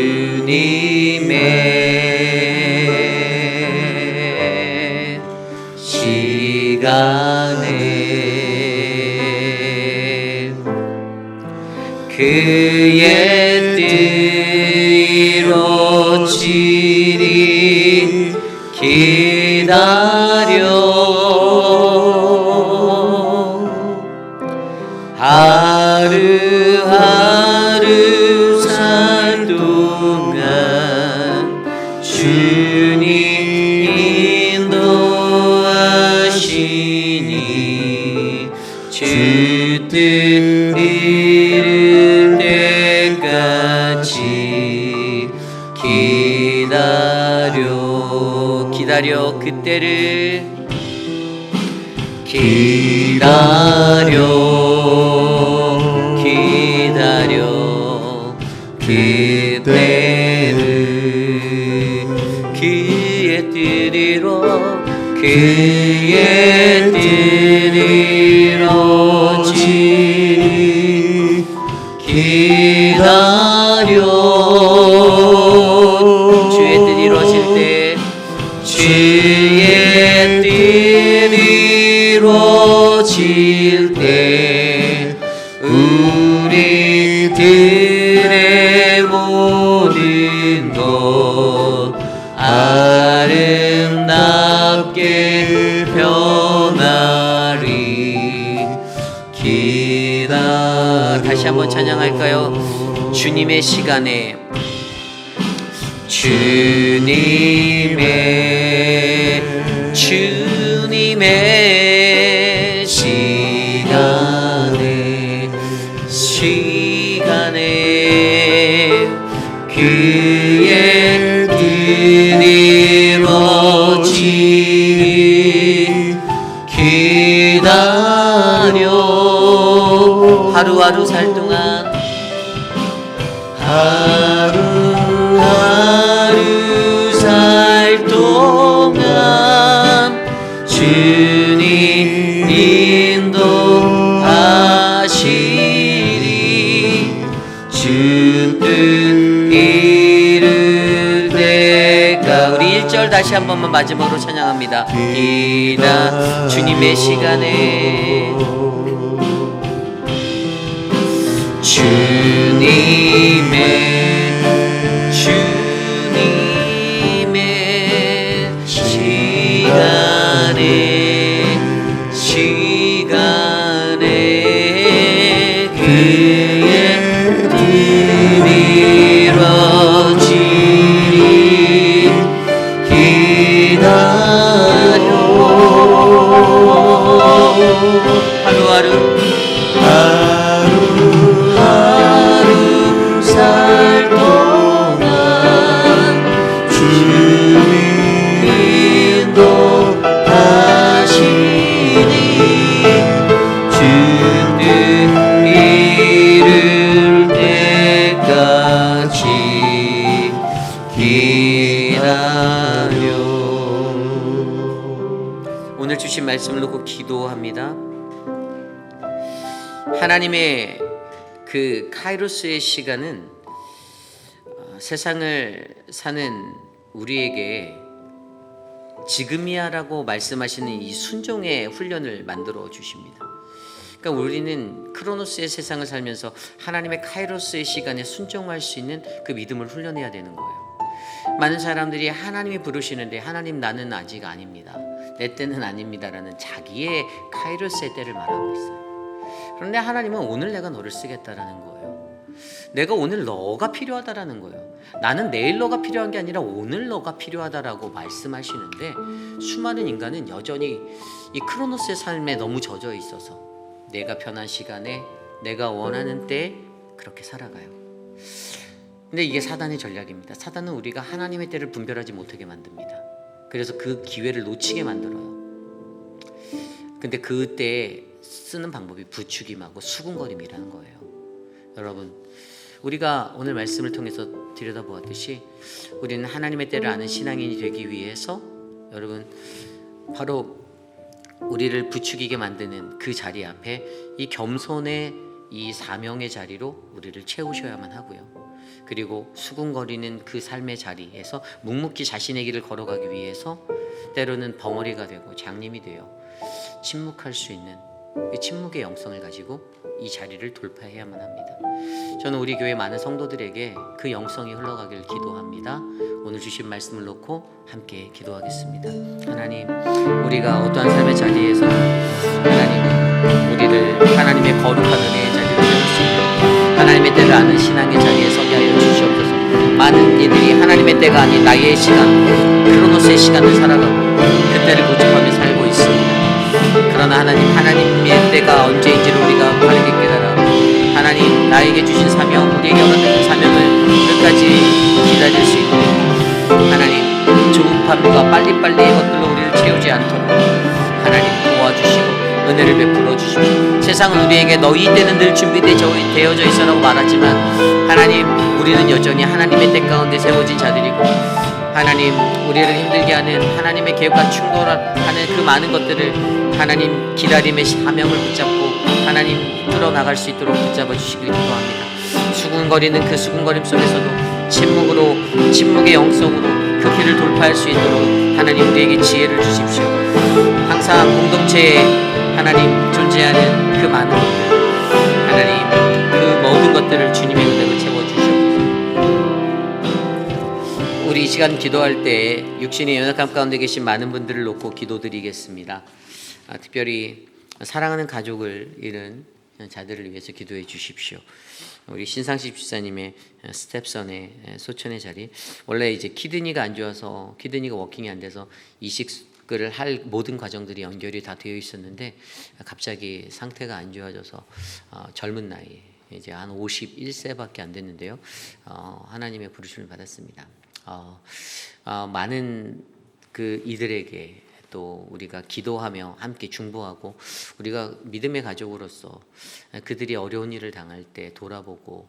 시간에 그의 뜻 이루어지리 기다려 하루하루 살 동안 주님 인도하시니 주 뜻 이룰 때까지 기다려 그때를 기다려 그때를 그의 뜻이로 그의 뜻 이루어지리 기다려 주의 뜻 이루어질 때 주의 뜻 이루어질 때 우리들의 모든 것 아름답게 변하리 다시 한번 찬양할까요? 주님의 시간에 주님의 시간에 그의 뜻 이루어지리 기다려 하루하루 살 동안 하루하루 살 동안 주님 인도하시리 주 뜻 이룰 다시 한 번만 마지막으로 찬양합니다. 기다 주님의 시간에 주님의 시간에 그의 뜻 이루어지리 기다려 하루하루 살 동안 주님 인도하시니 주님 이룰 때까지 기다려. 오늘 주신 말씀을 놓고 기도합니다. 하나님의 그 카이로스의 시간은 세상을 사는 우리에게 지금이야라고 말씀하시는 이 순종의 훈련을 만들어 주십니다. 그러니까 우리는 크로노스의 세상을 살면서 하나님의 카이로스의 시간에 순종할 수 있는 그 믿음을 훈련해야 되는 거예요. 많은 사람들이 하나님이 부르시는데 하나님 나는 아직 아닙니다, 내 때는 아닙니다라는 자기의 카이로스의 때를 말하고 있어요. 그런데 하나님은 오늘 내가 너를 쓰겠다라는 거예요. 내가 오늘 너가 필요하다라는 거예요. 나는 내일 너가 필요한 게 아니라 오늘 너가 필요하다라고 말씀하시는데 수많은 인간은 여전히 이 크로노스의 삶에 너무 젖어 있어서 내가 편한 시간에 내가 원하는 때에 그렇게 살아가요. 근데 이게 사단의 전략입니다. 사단은 우리가 하나님의 때를 분별하지 못하게 만듭니다. 그래서 그 기회를 놓치게 만들어요. 근데 그때 쓰는 방법이 부추김하고 수군거림이라는 거예요. 여러분, 우리가 오늘 말씀을 통해서 들여다보았듯이 우리는 하나님의 때를 아는 신앙인이 되기 위해서 여러분 바로 우리를 부추기게 만드는 그 자리 앞에 이 겸손의 이 사명의 자리로 우리를 채우셔야만 하고요. 그리고 수군거리는 그 삶의 자리에서 묵묵히 자신의 길을 걸어가기 위해서 때로는 벙어리가 되고 장님이 되어 침묵할 수 있는 이 침묵의 영성을 가지고 이 자리를 돌파해야만 합니다. 저는 우리 교회 많은 성도들에게 그 영성이 흘러가길 기도합니다. 오늘 주신 말씀을 놓고 함께 기도하겠습니다. 하나님, 우리가 어떠한 삶의 자리에서 하나님 우리를 하나님의 거룩한 은혜의 자리로 세울 수 있는 하나님의 때를 아는 신앙의 자리에 서게 하여 주시옵소서. 많은 이들이 하나님의 때가 아닌 나의 시간, 크로노스의 시간을 살아가고 그 때를 고집하며 살고 있습니다. 그러나 하나님의 때가 언제인지를 우리가 바르게 깨달아 하나님 나에게 주신 사명, 우리에게 허락된 사명을 끝까지 기다릴 수 있도록 하나님 조급함과 빨리빨리의 것들로 우리를 채우지 않도록 하나님 도와주시고 은혜를 베풀어 주십시오. 세상은 우리에게 너희 때는 늘 준비되어져 있어라고 말하지만 하나님, 우리는 여전히 하나님의 때 가운데 세워진 자들이고 하나님, 우리를 힘들게 하는 하나님의 계획과 충돌하는 그 많은 것들을 하나님 기다림의 사명을 붙잡고 하나님 뚫어나갈 수 있도록 붙잡아 주시길 기도합니다. 수군거리는 그 수군거림 속에서도 침묵의 영성으로 그 길을 돌파할 수 있도록 하나님 우리에게 지혜를 주십시오. 항상 공동체에 하나님 존재하는 그 많은 것들, 하나님 그 모든 것들을 주님의 은혜로 채워주시옵소서. 우리 이 시간 기도할 때 육신의 연약함 가운데 계신 많은 분들을 놓고 기도드리겠습니다. 특별히 사랑하는 가족을 잃은 자들을 위해서 기도해 주십시오. 우리 신상식 집사님의 스텝선의 소천의 자리, 원래 이제 키드니가 안 좋아서 키드니가 워킹이 안 돼서 이식을 할 모든 과정들이 연결이 다 되어 있었는데 갑자기 상태가 안 좋아져서 젊은 나이에 이제 한 51세밖에 안 됐는데요. 하나님의 부르심을 받았습니다. 많은 그 이들에게 또 우리가 기도하며 함께 중보하고 우리가 믿음의 가족으로서 그들이 어려운 일을 당할 때 돌아보고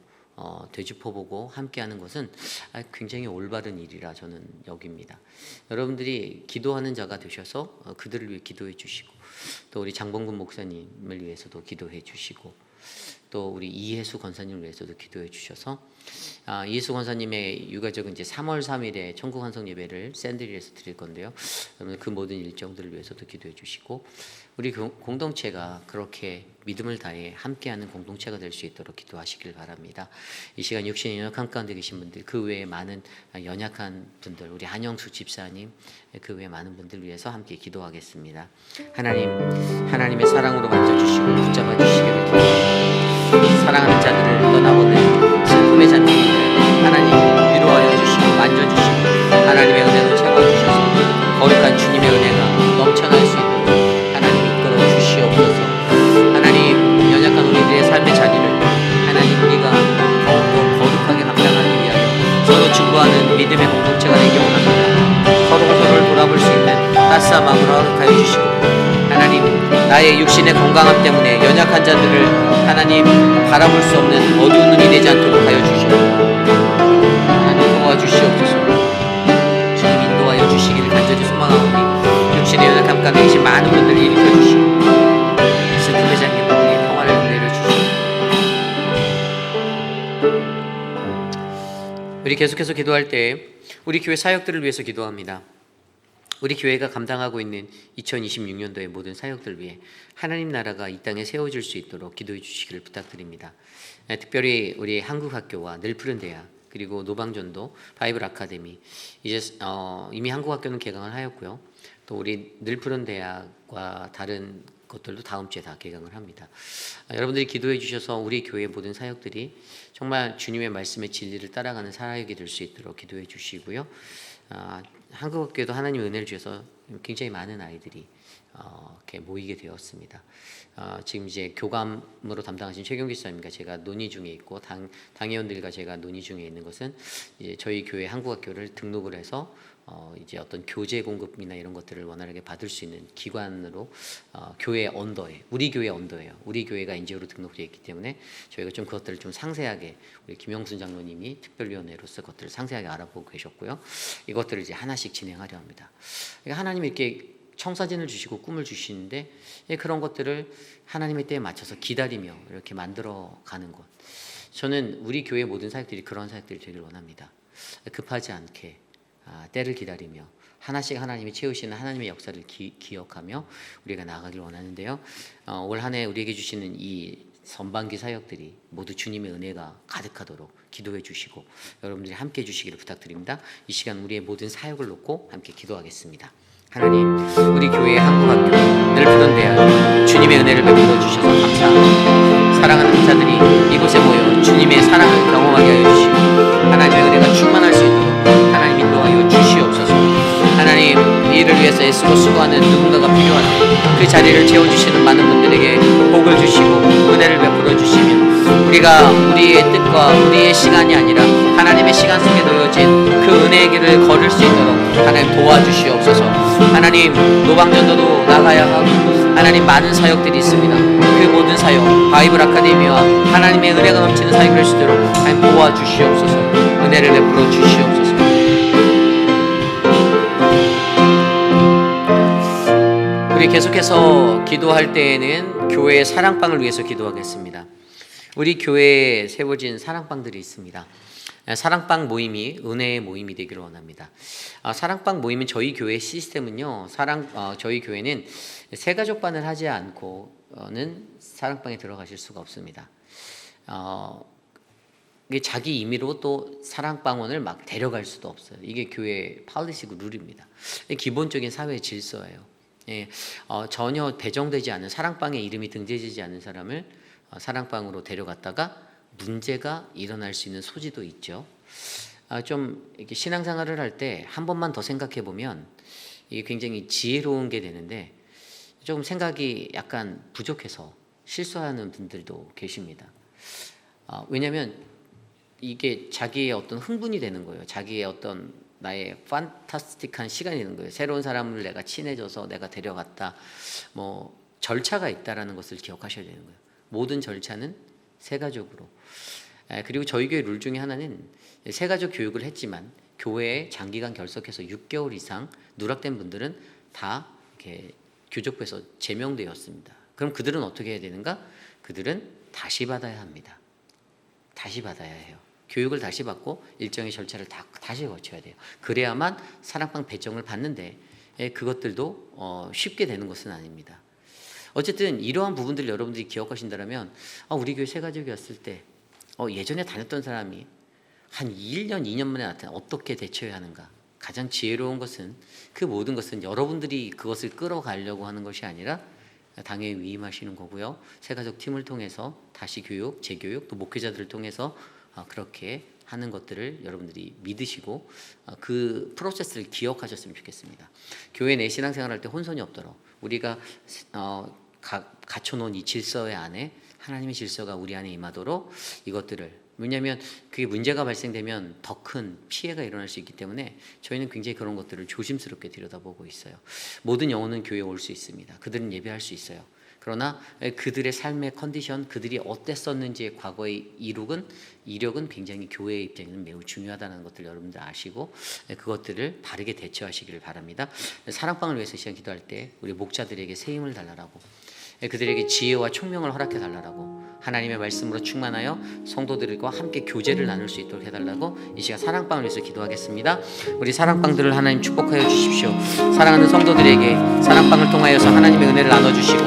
되짚어보고 함께하는 것은 굉장히 올바른 일이라 저는 여깁니다. 여러분들이 기도하는 자가 되셔서 그들을 위해 기도해 주시고 또 우리 장봉근 목사님을 위해서도 기도해 주시고 또 우리 이혜수 권사님을 위해서도 기도해 주셔서 이혜수 권사님의 유가족은 이제 3월 3일에 천국 환송 예배를 샌드리에서 드릴 건데요. 여러분 그 모든 일정들을 위해서도 기도해 주시고 우리 공동체가 그렇게 믿음을 다해 함께하는 공동체가 될 수 있도록 기도하시길 바랍니다. 이 시간 육신의 연약한 가운데 계신 분들, 그 외에 많은 연약한 분들, 우리 한영수 집사님, 그 외에 많은 분들 위해서 함께 기도하겠습니다. 하나님의 사랑으로 만져주시고 붙잡아 주시기를 기도합니다. 사랑하는 자들을 떠나보낸 슬픔의 잔디를 하나님 위로하여 주시고 만져주시고 하나님의 은혜로 채워주셔서 거룩한 주님의 은혜가 넘쳐날 수 있도록 하나님 이끌어 주시옵소서. 하나님 연약한 우리들의 삶의 자리를 하나님 우리가 더욱더 거룩하게 감당하기 위하여 서로 중보하는 믿음의 공동체가 되기 원합니다. 서로가 서로를 돌아볼 수 있는 따스한 마음으로 허락하여 주시고 하나님 나의 육신의 건강함 때문에 연약한 자들을 하나님 바라볼 수 없는 어두운 눈이 되지 않도록 하여 주시옵소서. 하나님 도와주시옵소서. 주님 인도하여 주시기를 간절히 소망하오니 육신의 연약함 가운데 계신 많은 분들을 일으켜 주시고 슬픔의 잠긴 분들의 평화를 내려주시고 우리 계속해서 기도할 때 우리 교회 사역들을 위해서 기도합니다. 우리 교회가 감당하고 있는 2026년도의 모든 사역들 위해 하나님 나라가 이 땅에 세워질 수 있도록 기도해 주시기를 부탁드립니다. 특별히 우리 한국학교와 늘푸른 대학 그리고 노방전도 바이블 아카데미 이제 이미 한국학교는 개강을 하였고요. 또 우리 늘푸른 대학과 다른 것들도 다음 주에 다 개강을 합니다. 여러분들이 기도해 주셔서 우리 교회 모든 사역들이 정말 주님의 말씀의 진리를 따라가는 사역이 될 수 있도록 기도해 주시고요. 한국학교에도 하나님의 은혜를 주셔서 굉장히 많은 아이들이 이렇게 모이게 되었습니다. 지금 이제 교감으로 담당하신 최경기 사님과 제가 논의 중에 있고 당회원들과 제가 논의 중에 있는 것은 이제 저희 교회 한국학교를 등록을 해서 이제 어떤 교재 공급이나 이런 것들을 원활하게 받을 수 있는 기관으로 교회 언더에 우리 교회 언더예요. 우리 교회가 NGO로 등록되어 있기 때문에 저희가 좀 그것들을 좀 상세하게 우리 김영순 장로님이 특별위원회로서 그것들을 상세하게 알아보고 계셨고요. 이것들을 이제 하나씩 진행하려 합니다. 그러니까 하나님이 이렇게 청사진을 주시고 꿈을 주시는데 그런 것들을 하나님의 때에 맞춰서 기다리며 이렇게 만들어 가는 것. 저는 우리 교회 모든 사역들이 그런 사역들이 되길 원합니다. 급하지 않게 때를 기다리며 하나씩 하나님이 채우시는 하나님의 역사를 기억하며 우리가 나아가길 원하는데요. 올 한 해 우리에게 주시는 이 선반기 사역들이 모두 주님의 은혜가 가득하도록 기도해 주시고 여러분들이 함께 해 주시기를 부탁드립니다. 이 시간 우리의 모든 사역을 놓고 함께 기도하겠습니다. 하나님, 우리 교회의 한국학교 늘푸른 대학 주님의 은혜를 베풀어 주셔서 감사합니다. 사랑하는 자들이 이곳에 모여 주님의 사랑을 경험하게 하여 주시고 하나님의 은혜가 충만할 수 있도록 하나님 인도하여 주시옵소서. 하나님, 이 일을 위해서 애쓰고 수고하는 누군가가 필요한데 그 자리를 채워주시는 많은 분들에게 복을 주시고 은혜를 베풀어 주시며 우리가 우리의 뜻과 우리의 시간이 아니라 하나님의 시간 속에 놓여진 그 은혜의 길을 걸을 수 있도록 하나님 도와주시옵소서. 하나님, 노방전도도 나가야 하고 하나님 많은 사역들이 있습니다. 그 모든 사역 바이블 아카데미와 하나님의 은혜가 넘치는 사역을 할 수 있도록 하나님 도와주시옵소서. 은혜를 베풀어 주시옵소서. 우리 계속해서 기도할 때에는 교회의 사랑방을 위해서 기도하겠습니다. 우리 교회에 세워진 사랑방들이 있습니다. 사랑방 모임이 은혜의 모임이 되기를 원합니다. 사랑방 모임은 저희 교회 시스템은요. 저희 교회는 새가족반을 하지 않고는 사랑방에 들어가실 수가 없습니다. 이게 자기 임의로 또 사랑방원을 막 데려갈 수도 없어요. 이게 교회 팔리시고 룰입니다. 기본적인 사회 질서예요. 전혀 배정되지 않은 사랑방에 이름이 등재되지 않은 사람을 사랑방으로 데려갔다가 문제가 일어날 수 있는 소지도 있죠. 좀 이렇게 신앙생활을 할 때 한 번만 더 생각해 보면 이게 굉장히 지혜로운 게 되는데 조금 생각이 약간 부족해서 실수하는 분들도 계십니다. 왜냐하면 이게 자기의 어떤 흥분이 되는 거예요. 자기의 어떤 나의 판타스틱한 시간이 되는 거예요. 새로운 사람을 내가 친해져서 내가 데려갔다. 뭐 절차가 있다라는 것을 기억하셔야 되는 거예요. 모든 절차는 세가족으로. 그리고 저희 교회 룰 중에 하나는 세가족 교육을 했지만 교회에 장기간 결석해서 6개월 이상 누락된 분들은 다 이렇게 교적부에서 제명되었습니다. 그럼 그들은 어떻게 해야 되는가? 그들은 다시 받아야 합니다. 다시 받아야 해요. 교육을 다시 받고 일정의 절차를 다시 거쳐야 돼요. 그래야만 사랑방 배정을 받는데 그것들도 쉽게 되는 것은 아닙니다. 어쨌든 이러한 부분들을 여러분들이 기억하신다면 우리 교회 새가족이 왔을 때 예전에 다녔던 사람이 한 1년, 2년 만에 나타나 어떻게 대처해야 하는가. 가장 지혜로운 것은 그 모든 것은 여러분들이 그것을 끌어가려고 하는 것이 아니라 당에 위임하시는 거고요. 새가족 팀을 통해서 다시 교육, 재교육, 또 목회자들을 통해서 그렇게 하는 것들을 여러분들이 믿으시고 그 프로세스를 기억하셨으면 좋겠습니다. 교회 내 신앙생활할 때 혼선이 없도록 우리가 갖춰놓은 이 질서의 안에 하나님의 질서가 우리 안에 임하도록 이것들을, 왜냐하면 그게 문제가 발생되면 더 큰 피해가 일어날 수 있기 때문에 저희는 굉장히 그런 것들을 조심스럽게 들여다보고 있어요. 모든 영혼은 교회에 올 수 있습니다. 그들은 예배할 수 있어요. 그러나 그들의 삶의 컨디션, 그들이 어땠었는지의 과거의 이력은 굉장히 교회의 입장에는 매우 중요하다는 것들 여러분들 아시고 그것들을 바르게 대처하시기를 바랍니다. 사랑방을 위해서 시간 기도할 때 우리 목자들에게 새 힘을 달라고, 그들에게 지혜와 총명을 허락해 달라고, 하나님의 말씀으로 충만하여 성도들과 함께 교제를 나눌 수 있도록 해달라고 이 시간 사랑방을 위해서 기도하겠습니다. 우리 사랑방들을 하나님 축복하여 주십시오. 사랑하는 성도들에게 사랑방을 통하여서 하나님의 은혜를 나눠주시고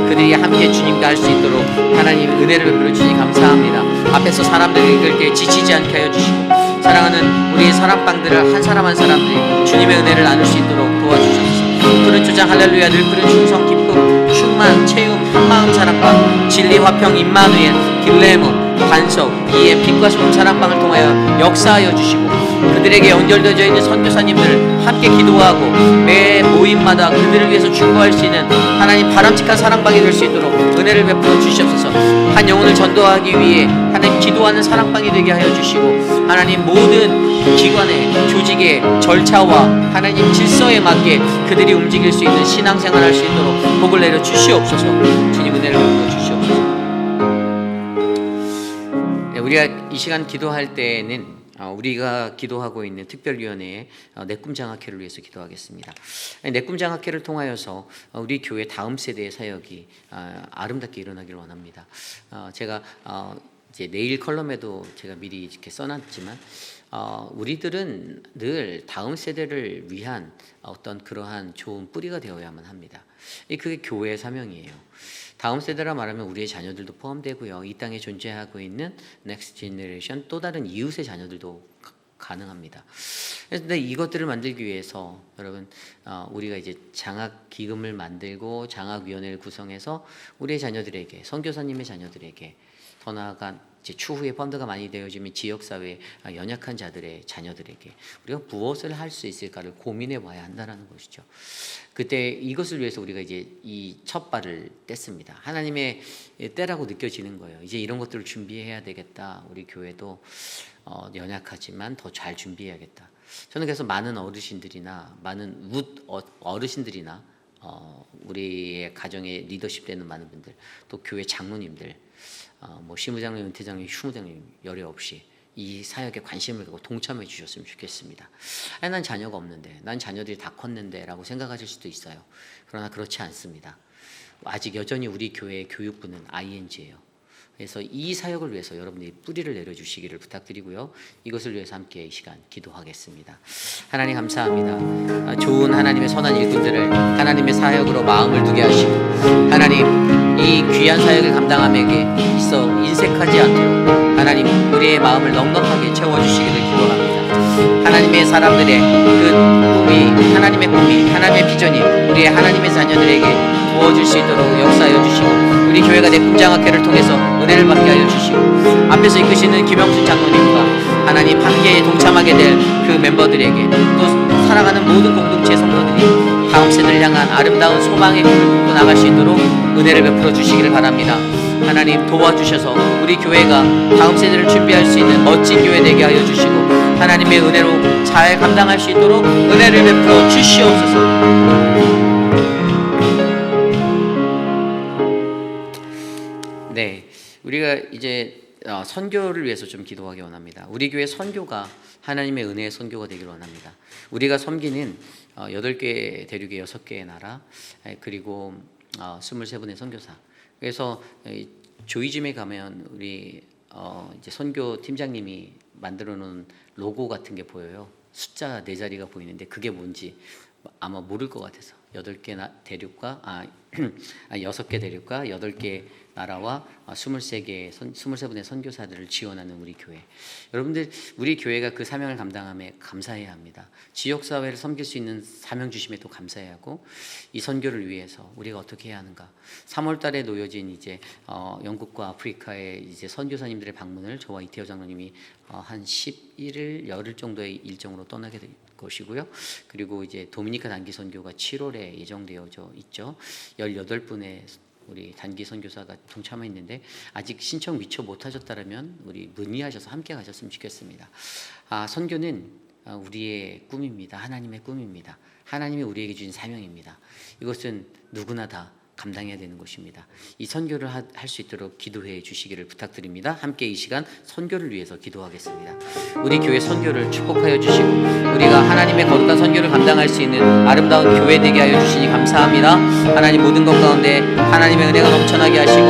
그들이 함께 주님과 할 수 있도록 하나님 은혜를 베풀어 주시니 감사합니다. 앞에서 사람들을 이끌 때 지치지 않게 하여 주시고 사랑하는 우리의 사랑방들을 한 사람 한 사람들이 주님의 은혜를 나눌 수 있도록 도와주셔서 푸른 초장 할렐루야 늘 푸른 충성 기쁨 충만 체험 한마음 사랑방 진리 화평 임마누엘 길레몬 반석 이에 빛과 소금 사랑방을 통하여 역사하여 주시고 그들에게 연결되어 있는 선교사님들 함께 기도하고 매 모임마다 그들을 위해서 충고할 수 있는 하나님 바람직한 사랑방이 될 수 있도록 은혜를 베풀어 주시옵소서. 한 영혼을 전도하기 위해 하나님 기도하는 사랑방이 되게 하여 주시고 하나님 모든 기관의 조직의 절차와 하나님 질서에 맞게 그들이 움직일 수 있는 신앙생활 할 수 있도록 복을 내려 주시옵소서. 주님 은혜를 베풀어 주시옵소서. 우리가 이 시간 기도할 때는 우리가 기도하고 있는 특별위원회의 내 꿈 장학회를 위해서 기도하겠습니다. 내 꿈 장학회를 통하여서 우리 교회 다음 세대의 사역이 아름답게 일어나기를 원합니다. 제가 이제 내일 컬럼에도 제가 미리 이렇게 써놨지만 우리들은 늘 다음 세대를 위한 어떤 그러한 좋은 뿌리가 되어야만 합니다. 그게 교회의 사명이에요. 다음 세대라 말하면 우리의 자녀들도 포함되고요. 이 땅에 존재하고 있는 넥스트 제너레이션 또 다른 이웃의 자녀들도 가능합니다. 그런데 이것들을 만들기 위해서 여러분 우리가 이제 장학 기금을 만들고 장학 위원회를 구성해서 우리의 자녀들에게 선교사님의 자녀들에게 더 나아가 이제 추후에 펀드가 많이 되어지면 지역사회 연약한 자들의 자녀들에게 우리가 무엇을 할 수 있을까를 고민해 봐야 한다는 것이죠. 그때 이것을 위해서 우리가 이제 이 첫 발을 뗐습니다. 하나님의 때라고 느껴지는 거예요. 이제 이런 것들을 준비해야 되겠다. 우리 교회도 연약하지만 더 잘 준비해야겠다. 저는 그래서 많은 어르신들이나 많은 어르신들이나 우리의 가정에 리더십 되는 많은 분들, 또 교회 장로님들, 뭐 시무장님, 은퇴장님, 휴무장님 열애 없이 이 사역에 관심을 갖고 동참해 주셨으면 좋겠습니다. 난 자녀가 없는데, 난 자녀들이 다 컸는데 라고 생각하실 수도 있어요. 그러나 그렇지 않습니다. 아직 여전히 우리 교회의 교육부는 ING예요. 그래서 이 사역을 위해서 여러분들이 뿌리를 내려주시기를 부탁드리고요. 이것을 위해서 함께 이 시간 기도하겠습니다. 하나님 감사합니다. 좋은 하나님의 선한 일꾼들을 하나님의 사역으로 마음을 두게 하시고 하나님 이 귀한 사역을 감당함에게 있어 인색하지 않도록 하나님 우리의 마음을 넉넉하게 채워주시기를 기도합니다. 하나님의 사람들의 그 꿈이 하나님의 꿈이 하나님의 비전이 우리의 하나님의 자녀들에게 부어질 수 있도록 역사하여 주시고 우리 교회가 내 꿈장학회를 통해서 은혜를 받게 하여 주시고 앞에서 이끄시는 김영순 장로님과 하나님 함께 동참하게 될 그 멤버들에게 또 사랑하는 모든 공동체 성도들이 다음 세대를 향한 아름다운 소망의 꿈을 꾸고 나갈 수 있도록 은혜를 베풀어 주시기를 바랍니다. 하나님 도와주셔서 우리 교회가 다음 세대를 준비할 수 있는 멋진 교회 되게 하여 주시고 하나님의 은혜로 잘 감당할 수 있도록 은혜를 베풀어 주시옵소서. 네, 우리가 이제 선교를 위해서 좀 기도하기 원합니다. 우리 교회 선교가 하나님의 은혜의 선교가 되기를 원합니다. 우리가 섬기는 8개 대륙의 6개의 나라, 그리고 23분의 선교사. 그래서 조이즘에 가면 우리 이제 선교 팀장님이 만들어 놓은 로고 같은 게 보여요. 숫자 4자리가 보이는데 그게 뭔지 아마 모를 것 같아서 6개 대륙과 6개 대륙과 8개 나라와 23분의 선교사들을 지원하는 우리 교회. 여러분들, 우리 교회가 그 사명을 감당함에 감사해야 합니다. 지역사회를 섬길 수 있는 사명 주심에 또 감사해야 하고, 이 선교를 위해서 우리가 어떻게 해야 하는가. 3월 달에 놓여진 이제 영국과 아프리카의 이제 선교사님들의 방문을 저와 이태호 장로님이 한 11일, 열흘 정도의 일정으로 떠나게 될 것이고요. 그리고 이제 도미니카 단기 선교가 7월에 예정되어져 있죠. 18분의 우리 단기 선교사가 동참해 있는데 아직 신청 미처 못 하셨다면 우리 문의하셔서 함께 가셨으면 좋겠습니다. 선교는 우리의 꿈입니다. 하나님의 꿈입니다. 하나님이 우리에게 주신 사명입니다. 이것은 누구나 다 감당해야 되는 것입니다. 이 선교를 할 수 있도록 기도해 주시기를 부탁드립니다. 함께 이 시간 선교를 위해서 기도하겠습니다. 우리 교회 선교를 축복하여 주시고 우리가 하나님의 거룩한 선교를 감당할 수 있는 아름다운 교회 되게 하여 주시니 감사합니다. 하나님, 모든 것 가운데 하나님의 은혜가 넘쳐나게 하시고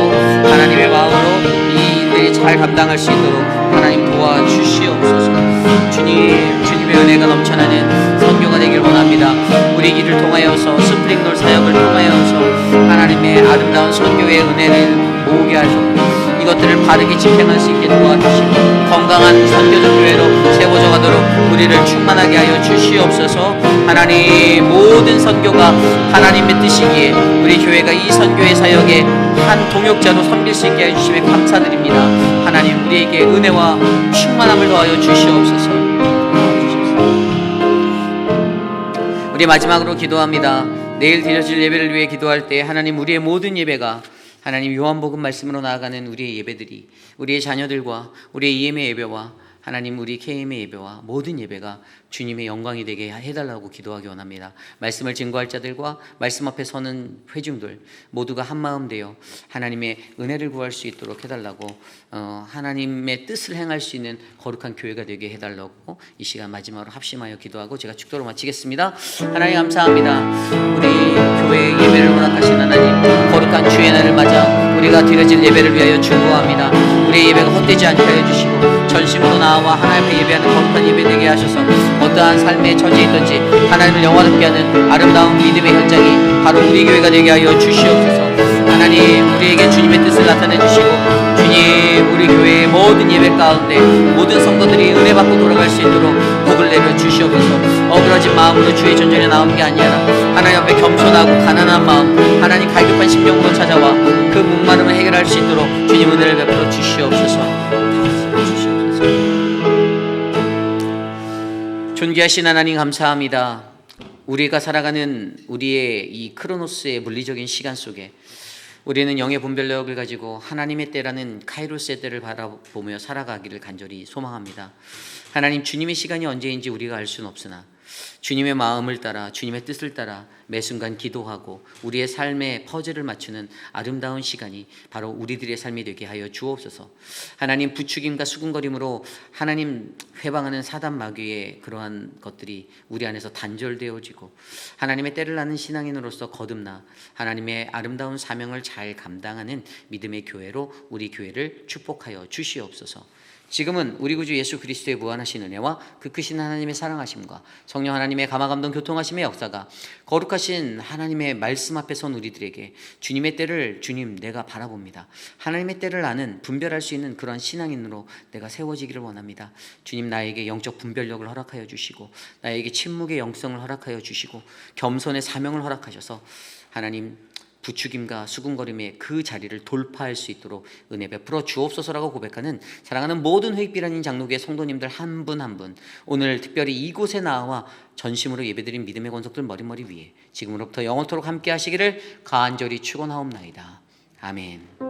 하나님의 마음으로 이들이 잘 감당할 수 있도록 하나님 도와주시옵소서. 주님의 은혜가 넘쳐나는 선교가 되길 원합니다. 우리 길을 통하여서 스프링롤 사역을 통하여서 하나님의 아름다운 선교의 은혜를 모으게 하시고 이것들을 바르게 집행할 수 있게 도와주시고 건강한 선교적 교회로 세워져 가도록 우리를 충만하게 하여 주시옵소서. 하나님, 모든 선교가 하나님의 뜻이기에 우리 교회가 이 선교의 사역에 한 동역자로 섬길 수 있게 해주시며 감사드립니다. 하나님, 우리에게 은혜와 충만함을 더하여 주시옵소서. 우리 마지막으로 기도합니다. 내일 드려질 예배를 위해 기도할 때 하나님, 우리의 모든 예배가 하나님 요한복음 말씀으로 나아가는 우리의 예배들이 우리의 자녀들과 우리의 EM의 예배와 하나님 우리 KM의 예배와 모든 예배가 주님의 영광이 되게 해달라고 기도하기 원합니다. 말씀을 증거할 자들과 말씀 앞에 서는 회중들 모두가 한마음 되어 하나님의 은혜를 구할 수 있도록 해달라고, 하나님의 뜻을 행할 수 있는 거룩한 교회가 되게 해달라고 이 시간 마지막으로 합심하여 기도하고 제가 축도로 마치겠습니다. 하나님 감사합니다. 우리 교회의 예배를 허락하신 하나님, 거룩한 주의 날을 맞아 우리가 드려질 예배를 위하여 축복합니다. 우리의 예배가 헛되지 않게 하여 주시고 전심으로 나와 하나님 앞에 예배하는 거룩한 예배 되게 하셔서 어떠한 삶의 처지에 있든지 하나님을 영화롭게 하는 아름다운 믿음의 현장이 바로 우리 교회가 되게 하여 주시옵소서. 하나님, 우리에게 주님의 뜻을 나타내 주시고 주님, 우리 교회의 모든 예배 가운데 모든 성도들이 은혜 받고 돌아갈 수 있도록 복을 내려 주시옵소서. 어그러진 마음으로 주의 전전에 나오는 게 아니라 하나님 앞에 겸손하고 가난한 마음, 하나님 갈급한 심령으로 찾아와 그 목마름을 해결할 수 있도록 주님 은혜를 베풀어 주시옵소서. 존귀하신 하나님 감사합니다. 우리가 살아가는 우리의 이 크로노스의 물리적인 시간 속에 우리는 영의 분별력을 가지고 하나님의 때라는 카이로스의 때를 바라보며 살아가기를 간절히 소망합니다. 하나님, 주님의 시간이 언제인지 우리가 알 수는 없으나 주님의 마음을 따라 주님의 뜻을 따라 매 순간 기도하고 우리의 삶의 퍼즐을 맞추는 아름다운 시간이 바로 우리들의 삶이 되게 하여 주옵소서. 하나님, 부추김과 수군거림으로 하나님 회방하는 사단 마귀의 그러한 것들이 우리 안에서 단절되어지고 하나님의 때를 아는 신앙인으로서 거듭나 하나님의 아름다운 사명을 잘 감당하는 믿음의 교회로 우리 교회를 축복하여 주시옵소서. 지금은 우리 구주 예수 그리스도의 무한하신 은혜와 그 크신 하나님의 사랑하심과 성령 하나님의 감화감동 교통하심의 역사가 거룩하신 하나님의 말씀 앞에 선 우리들에게 주님의 때를 주님 내가 바라봅니다. 하나님의 때를 아는 분별할 수 있는 그런 신앙인으로 내가 세워지기를 원합니다. 주님, 나에게 영적 분별력을 허락하여 주시고 나에게 침묵의 영성을 허락하여 주시고 겸손의 사명을 허락하셔서 하나님 부추김과 수군거림의 그 자리를 돌파할 수 있도록 은혜 베풀어 주옵소서라고 고백하는 사랑하는 모든 회익비라닌 장로교회 성도님들 한 분 한 분, 오늘 특별히 이곳에 나와 전심으로 예배드린 믿음의 권속들 머리머리 위에 지금으로부터 영원토록 함께 하시기를 간절히 축원하옵나이다. 아멘.